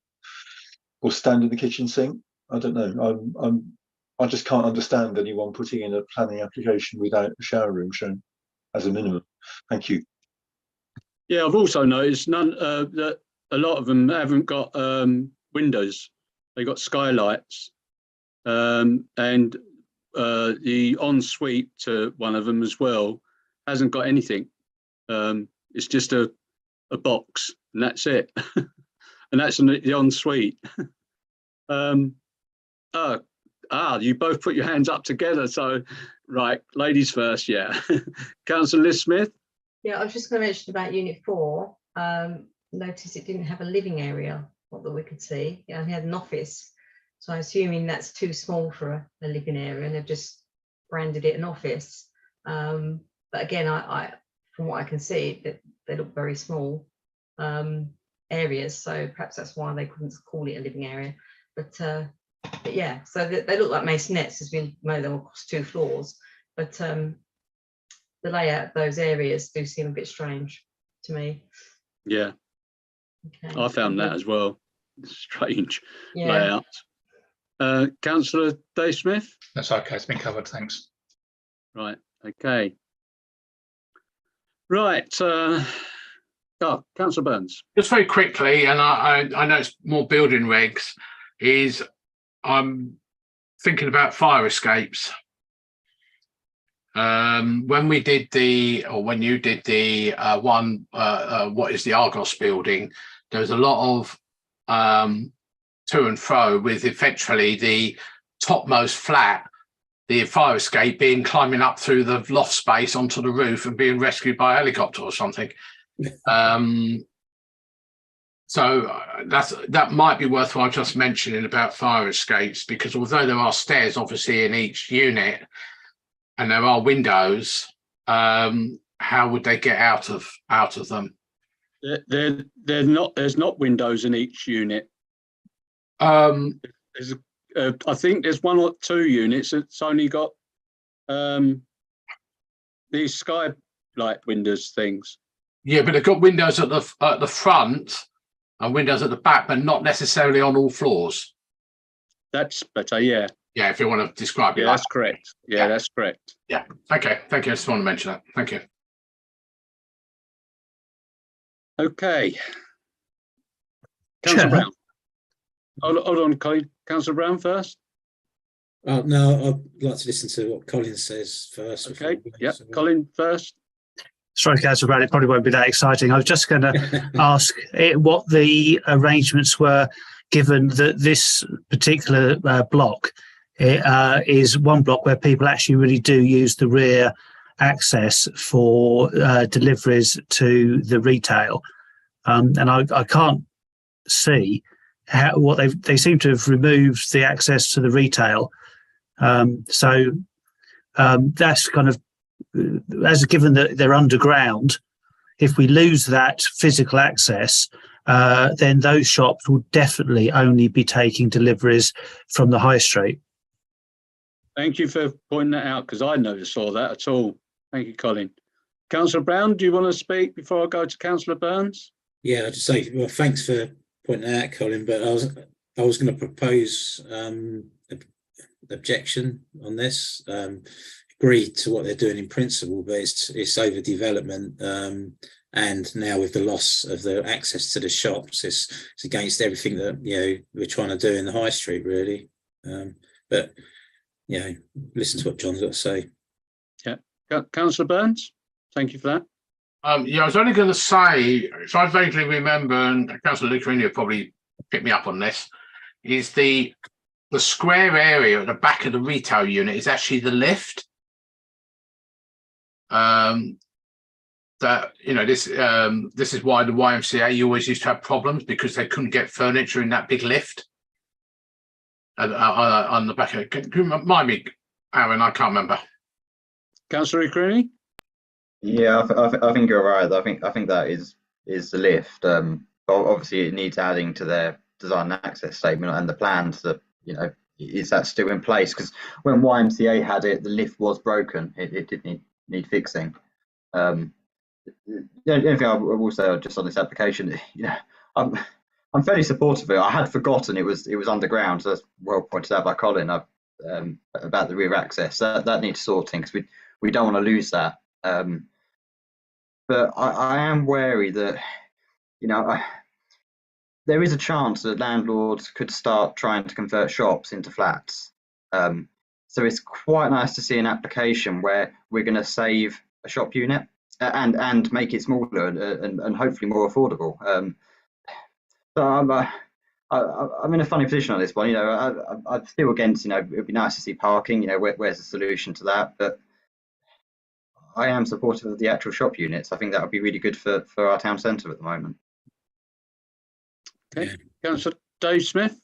or stand in the kitchen sink? I don't know. I just can't understand anyone putting in a planning application without a shower room shown as a minimum. Thank you. Yeah, I've also noticed that a lot of them haven't got windows. They've got skylights, and the ensuite to one of them as well hasn't got anything. It's just a box, and that's it. And that's the ensuite. You both put your hands up together. So, right, ladies first, yeah. Councillor Liz Smith. Yeah, I was just going to mention about Unit 4. Notice it didn't have a living area, not that we could see. It only had an office. So I'm assuming that's too small for a living area, and they've just branded it an office. But again, I from what I can see, they look very small areas. So perhaps that's why they couldn't call it a living area. But yeah, so they look like masonettes, as we know them across 2 floors. But the layout of those areas do seem a bit strange to me. Yeah, okay. I found that as well. Strange layout. Councillor Dave Smith. That's okay. It's been covered. Thanks. Right. Okay. Right. Councillor Burns. Just very quickly, and I know it's more building regs. Is I'm thinking about fire escapes. When we did when you did the what is the Argos building, there was a lot of to and fro with eventually the topmost flat, the fire escape being climbing up through the loft space onto the roof and being rescued by a helicopter or something. So that might be worthwhile just mentioning about fire escapes, because although there are stairs obviously in each unit and there are windows, how would they get out of them? There's not windows in each unit. I think there's 1 or 2 units that's only got these skylight windows things. Yeah, but they've got windows at the front and windows at the back, but not necessarily on all floors. That's better, yeah. Yeah, if you want to describe it. Yeah, that's correct. Yeah, that's correct. Yeah. Okay. Thank you. I just want to mention that. Thank you. Okay. Councillor Brown. Hold on, Colin. Councillor Brown first. No, I'd like to listen to what Colin says first. Okay. Yeah, Colin first. Sorry, Councillor Brown, it probably won't be that exciting. I was just going to ask what the arrangements were, given that this particular block is one block where people actually really do use the rear access for deliveries to the retail. And I can't see what they seem to have removed the access to the retail. So that's kind of, as given that they're underground, if we lose that physical access, then those shops will definitely only be taking deliveries from the high street. Thank you for pointing that out, because I never saw that at all. Thank you, Colin. Councillor Brown, do you want to speak before I go to Councillor Burns? Yeah, I'll just say, well, thanks for pointing that out, Colin, but I was going to propose objection on this. Agree to what they're doing in principle, but it's overdevelopment, and now with the loss of the access to the shops, it's against everything that we're trying to do in the high street, really. But listen to what John's got to say. Yeah, Councillor Burns, thank you for that. Yeah, I was only going to say, so I vaguely remember, and Councillor Lucarini will probably pick me up on this, is the square area at the back of the retail unit is actually the lift. That, you know, this is why the YMCA always used to have problems, because they couldn't get furniture in that big lift on the back of it. Can you remind me, Aaron? I can't remember. Councillor Creaney? Yeah, I think you're right. I think that is the lift. Obviously, it needs adding to their design and access statement and the plans. That, you know, is that still in place? Because when YMCA had it, the lift was broken. It did need fixing. The only thing I will say just on this application, you know, I'm fairly supportive of it. I had forgotten it was underground. So that's well pointed out by Colin about the rear access. That needs sorting, because we don't want to lose that. But I am wary that, you know, there is a chance that landlords could start trying to convert shops into flats. So it's quite nice to see an application where we're going to save a shop unit and make it smaller and hopefully more affordable. So I'm in a funny position on this one. You know, I'm still against, you know, it'd be nice to see parking. You know, where's the solution to that? But I am supportive of the actual shop units. I think that would be really good for our town centre at the moment. Okay, Councillor Dave Smith.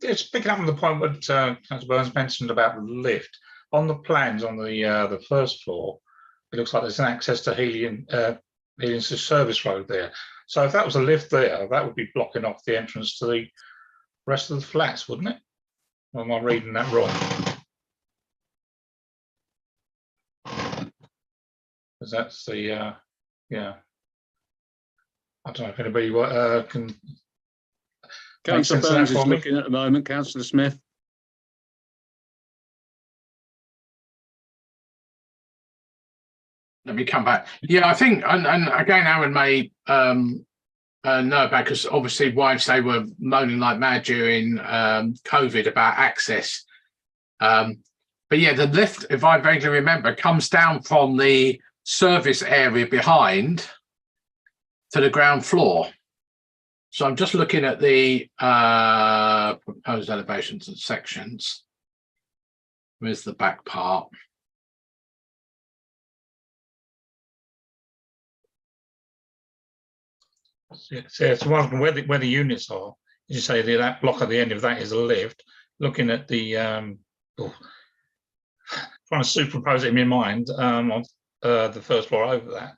It's picking up on the point what Councillor Burns mentioned about the lift. On the plans on the first floor, it looks like there's an access to Helian's service road there. So if that was a lift there, that would be blocking off the entrance to the rest of the flats, wouldn't it? Or am I reading that wrong? Because that's the yeah. I don't know if anybody can. Councillor Burns is looking at the moment. Councillor Smith. Let me come back. Yeah, I think, and again, Aaron may know about, because obviously YMCA were moaning like mad during COVID about access. But yeah, the lift, if I vaguely remember, comes down from the service area behind to the ground floor. So I'm just looking at the proposed elevations and sections. Where's the back part? So wondering where the units are. As you say, that block at the end of that is a lift. Looking at the trying to superimpose it in my mind on the first floor over that,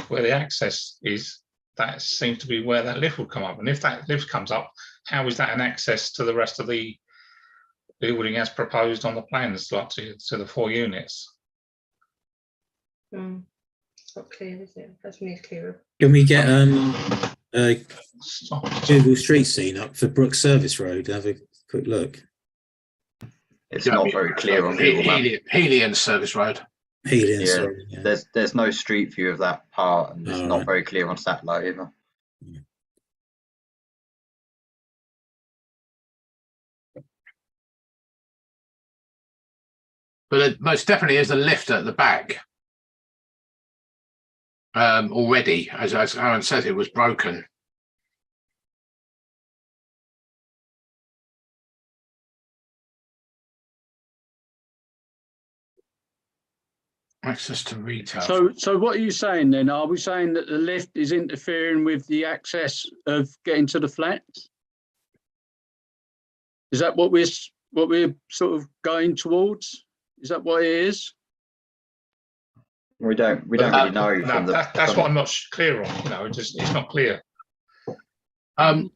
where the access is. That seems to be where that lift would come up. And if that lift comes up, how is that an access to the rest of the building as proposed on the plans, like to the 4 units? It's not clear, is it? That's me clearer. Can we get Google Street Scene up for Brook Service Road? Have a quick look. It's not very clear on Google Maps. Helian Service Road. Helian, Yeah, sorry, yeah. There's no street view of that part, and it's not very clear on satellite either. Yeah. But it most definitely is a lift at the back. Already, as Aaron says, it was broken. Access to retail. So what are you saying then? Are we saying that the lift is interfering with the access of getting to the flats? Is that what we're sort of going towards? Is that what it is? We don't really know. No, that's what I'm not clear on. You know, it's not clear. So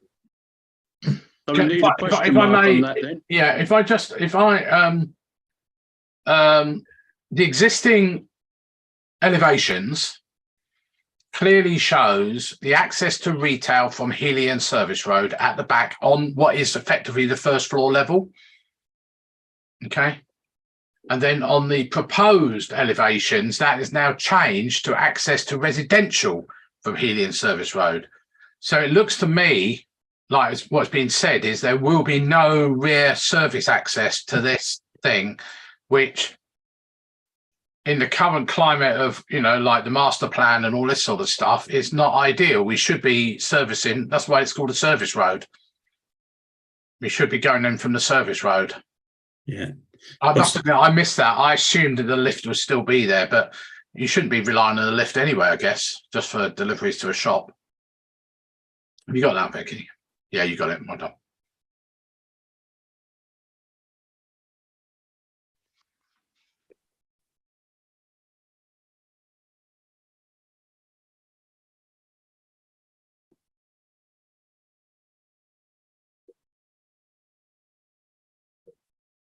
we need a question mark on that then. Yeah, the existing elevations clearly shows the access to retail from Helian Service Road at the back on what is effectively the first floor level. Okay. And then on the proposed elevations, that is now changed to access to residential from Helian Service Road. So it looks to me like what's being said is there will be no rear service access to this thing, which in the current climate of, you know, like the master plan and all this sort of stuff, it's not ideal. We should be servicing, that's why it's called a service road. We should be going in from the service road. Yeah. I must admit, I missed that. I assumed that the lift would still be there, but you shouldn't be relying on the lift anyway, I guess, just for deliveries to a shop. Have you got that, Vicky? Yeah, you got it. Well done.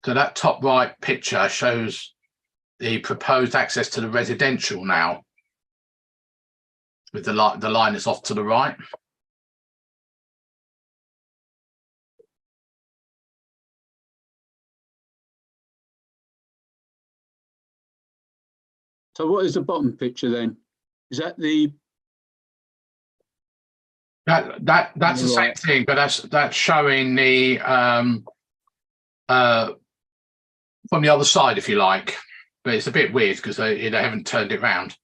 So that top right picture shows the proposed access to the residential now, with the line that's off to the right. So what is the bottom picture then? Is that the? That's the same thing, but that's showing the from the other side, if you like. But it's a bit weird because they haven't turned it round.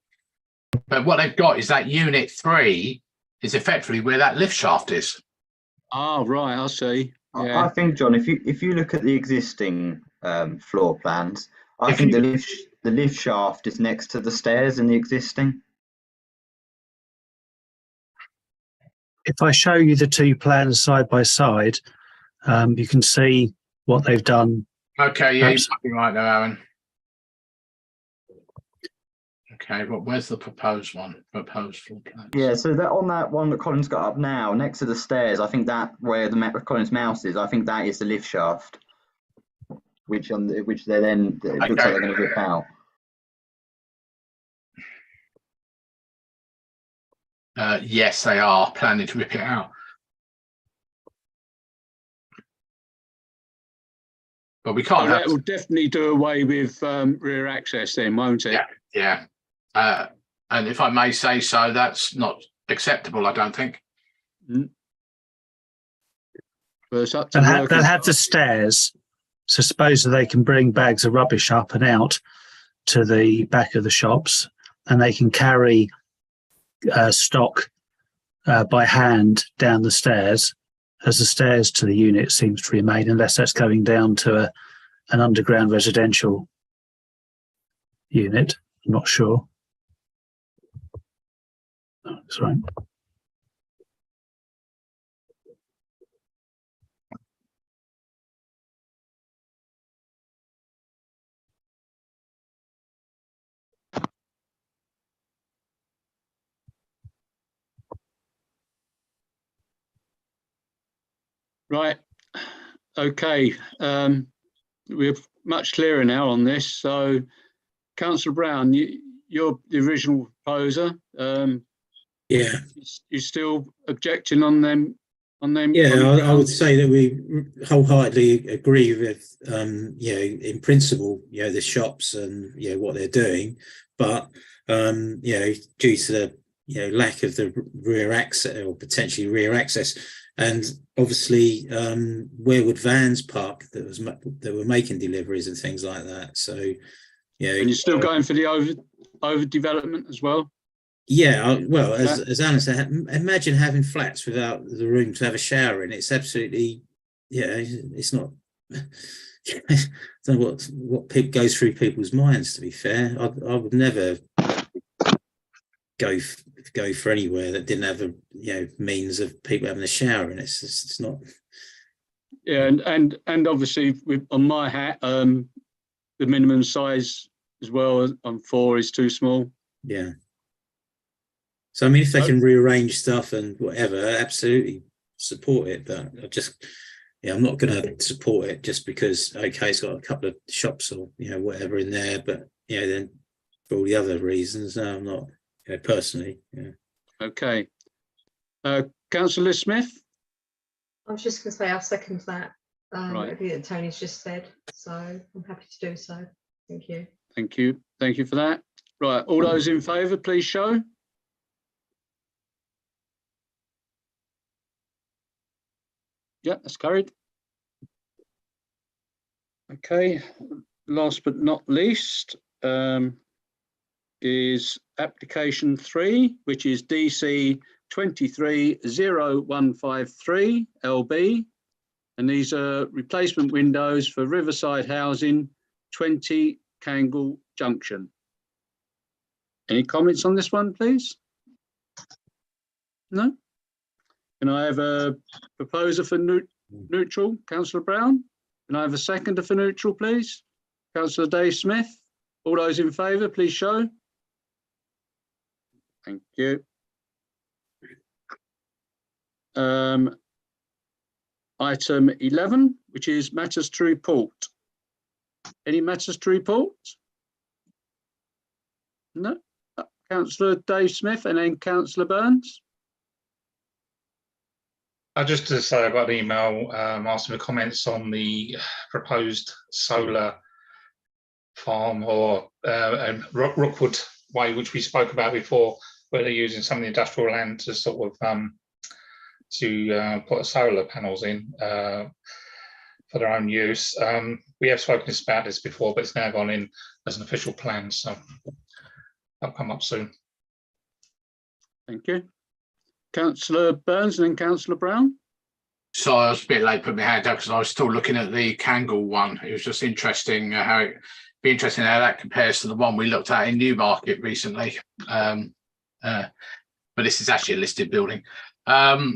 But what they've got is that unit 3 is effectively where that lift shaft is. Oh, right, I see. Yeah. I think, John, if you look at the existing floor plans, I think the lift shaft is next to the stairs in the existing. If I show you the two plans side by side, you can see what they've done. Okay, yeah, you're probably right there, Aaron. Okay, but where's the proposed one? Proposed floor plans. Yeah, so that on that one that Colin's got up now, next to the stairs, I think that where Colin's mouse is, I think that is the lift shaft, which they're then it looks like they're going to rip out. Yes, they are planning to rip it out. But we can't. That will definitely do away with rear access then, won't it? Yeah, yeah. And if I may say so, that's not acceptable, I don't think. Well, it's up to they'll have the stairs, so suppose they can bring bags of rubbish up and out to the back of the shops, and they can carry stock by hand down the stairs, as the stairs to the unit seems to remain, unless that's going down to an underground residential unit. I'm not sure. Oh, that's right. Right. Okay. We're much clearer now on this. So, Councillor Brown, you're the original proposer. Yeah. You're still objecting on them? Yeah, I would say that we wholeheartedly agree with, you know, in principle, you know, the shops and, you know, what they're doing, but, you know, due to the, you know, lack of the rear access or potentially rear access, and obviously, where would vans park that were making deliveries and things like that? So, you know, and you're still going for the over development as well? Yeah, well, as Alan said, imagine having flats without the room to have a shower in. It's absolutely, yeah, it's not. I don't know what goes through people's minds. To be fair, I would never go for anywhere that didn't have a means of people having a shower, and it's not. Yeah, and obviously on my hat, the minimum size as well on 4 is too small. Yeah. So I mean, if they can rearrange stuff and whatever, absolutely support it. But I'm not going to support it just because it's got a couple of shops or whatever in there. But then for all the other reasons, no, I'm not personally. Yeah. Okay, Councillor Smith. I was just going to say I'll second that. Right. Everything that Tony's just said. So I'm happy to do so. Thank you. Thank you. Thank you for that. Right, all those in favour, please show. Yeah, that's carried. Okay, last but not least, is application 3, which is DC 230153 LB. And these are replacement windows for Riverside Housing, 20 Cangle Junction. Any comments on this one, please? No? Can I have a proposer for neutral, Councillor Brown? Can I have a seconder for neutral, please? Councillor Dave Smith. All those in favour, please show. Thank you. Item 11, which is matters to report. Any matters to report? No. Councillor Dave Smith and then Councillor Burns. Just to say, I got an email asking for comments on the proposed solar farm or Rookwood Way, which we spoke about before, where they're using some of the industrial land to sort of put solar panels in for their own use. We have spoken about this before, but it's now gone in as an official plan, so that'll come up soon. Thank you. Councillor Burns and then Councillor Brown. So I was a bit late putting my hand up because I was still looking at the Cangle one. It was just interesting how that compares to the one we looked at in Newmarket recently. But this is actually a listed building. Yeah,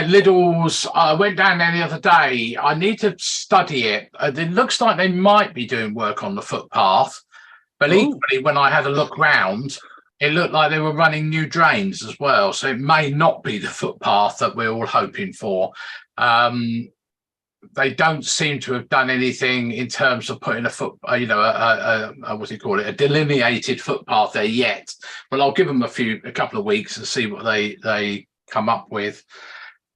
Lidl's. I went down there the other day. I need to study it. It looks like they might be doing work on the footpath, but equally, when I had a look round, it looked like they were running new drains as well. So it may not be the footpath that we're all hoping for. They don't seem to have done anything in terms of putting a delineated footpath there yet. But I'll give them a couple of weeks and see what they come up with.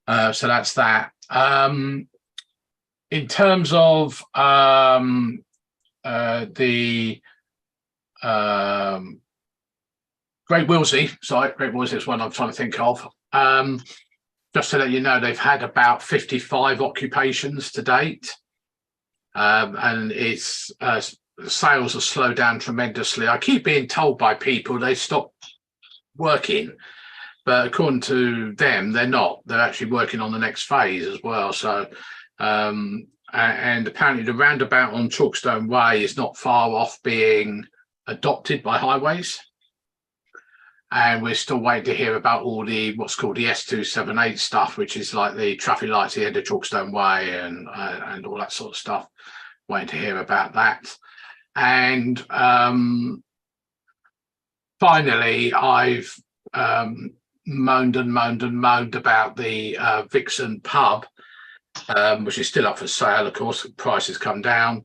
So that's that. In terms of the Great Willsey site, Great Willsey is one I'm trying to think of. Just to let you know, they've had about 55 occupations to date, and its sales have slowed down tremendously. I keep being told by people they stopped working, but according to them, they're not. They're actually working on the next phase as well. So, and apparently the roundabout on Chalkstone Way is not far off being adopted by highways. And we're still waiting to hear about all the what's called the S278 stuff, which is like the traffic lights at the end of Chalkstone Way and all that sort of stuff. Waiting to hear about that. And finally, I've moaned about the Vixen pub, which is still up for sale. Of course, the price has come down.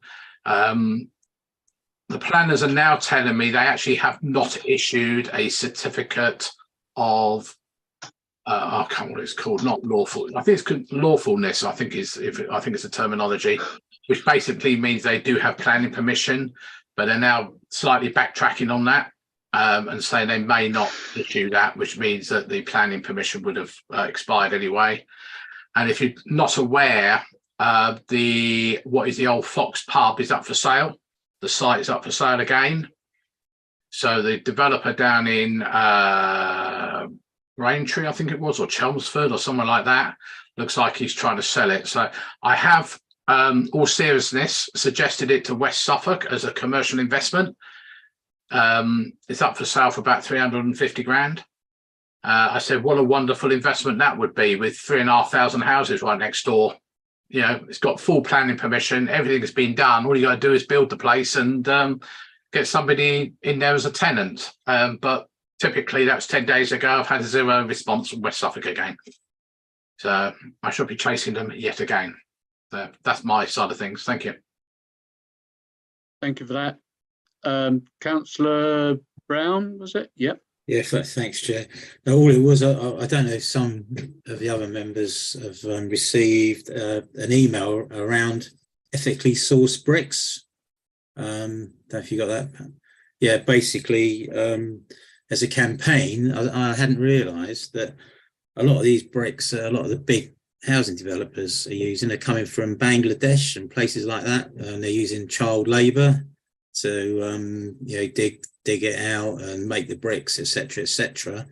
The planners are now telling me they actually have not issued a certificate of, I can't remember what it's called, not lawful. I think it's lawfulness. I think it's the terminology, which basically means they do have planning permission, but they're now slightly backtracking on that and saying they may not issue that, which means that the planning permission would have expired anyway. And if you're not aware, what is the old Fox pub is up for sale. The site is up for sale again. So the developer down in Braintree, I think it was, or Chelmsford or somewhere like that, looks like he's trying to sell it. So I have, all seriousness, suggested it to West Suffolk as a commercial investment. It's up for sale for about 350 grand. I said, what a wonderful investment that would be with 3,500 houses right next door. You know, it's got full planning permission. Everything has been done. All you got to do is build the place and get somebody in there as a tenant. But typically, that was 10 days ago. I've had zero response from West Suffolk again. So I should be chasing them yet again. So that's my side of things. Thank you. Thank you for that. Councillor Brown, was it? Yep. Yeah, thanks, Chair. Now, all it was, I don't know if some of the other members have received an email around ethically sourced bricks. Don't know if you got that. Yeah, basically, as a campaign, I hadn't realised that a lot of these bricks, a lot of the big housing developers are using, they're coming from Bangladesh and places like that, and they're using child labour to dig it out and make the bricks, etc., etc.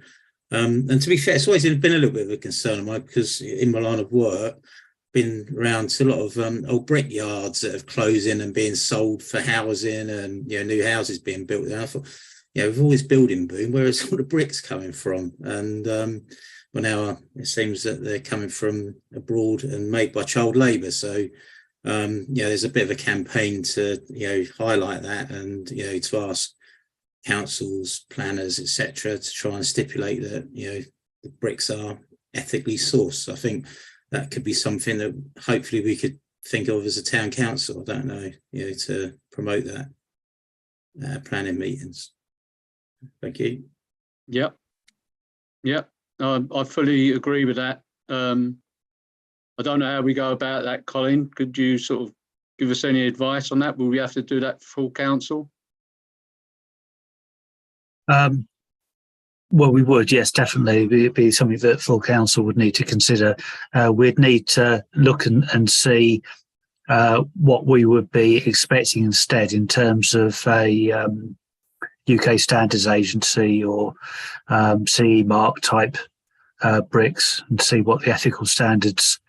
And to be fair, it's always been a little bit of a concern of mine, because in my line of work, been around to a lot of old brick yards that have closing and being sold for housing, and new houses being built. And I thought, we've always building boom. Where is all the bricks coming from? And well, now it seems that they're coming from abroad and made by child labour. So there's a bit of a campaign to highlight that, and to ask councils, planners, etc., to try and stipulate that the bricks are ethically sourced. I think that could be something that hopefully we could think of as a town council. I don't know, to promote that planning meetings. Thank you. Yep. I fully agree with that. I don't know how we go about that, Colin. Could you sort of give us any advice on that? Will we have to do that full council? Well, we would, yes, definitely. It'd be something that full council would need to consider. We'd need to look and see what we would be expecting instead in terms of a UK standards agency or CE mark type bricks, and see what the ethical standards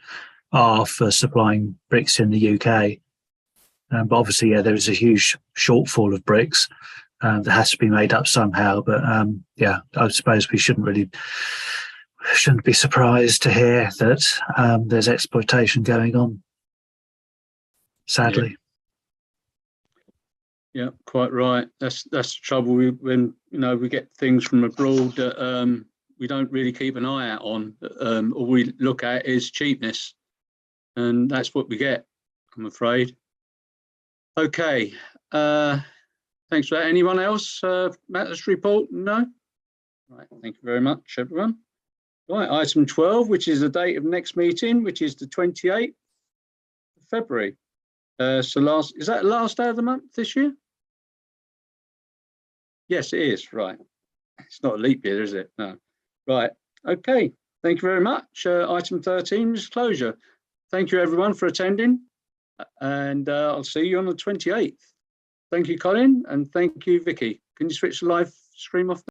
are for supplying bricks in the UK. But obviously, there is a huge shortfall of bricks that has to be made up somehow. But I suppose we shouldn't be surprised to hear that there's exploitation going on, sadly. Yeah, quite right. That's the trouble when we get things from abroad that we don't really keep an eye out on. All we look at is cheapness, and that's what we get, I'm afraid. Okay. Thanks for that. Anyone else? Matters report? No? Right. Thank you very much, everyone. Right. Item 12, which is the date of next meeting, which is the 28th of February. Is that the last day of the month this year? Yes, it is. Right. It's not a leap year, is it? No. Right. Okay. Thank you very much. Item 13 is closure. Thank you, everyone, for attending. And I'll see you on the 28th. Thank you, Colin, and thank you, Vicky. Can you switch the live stream off?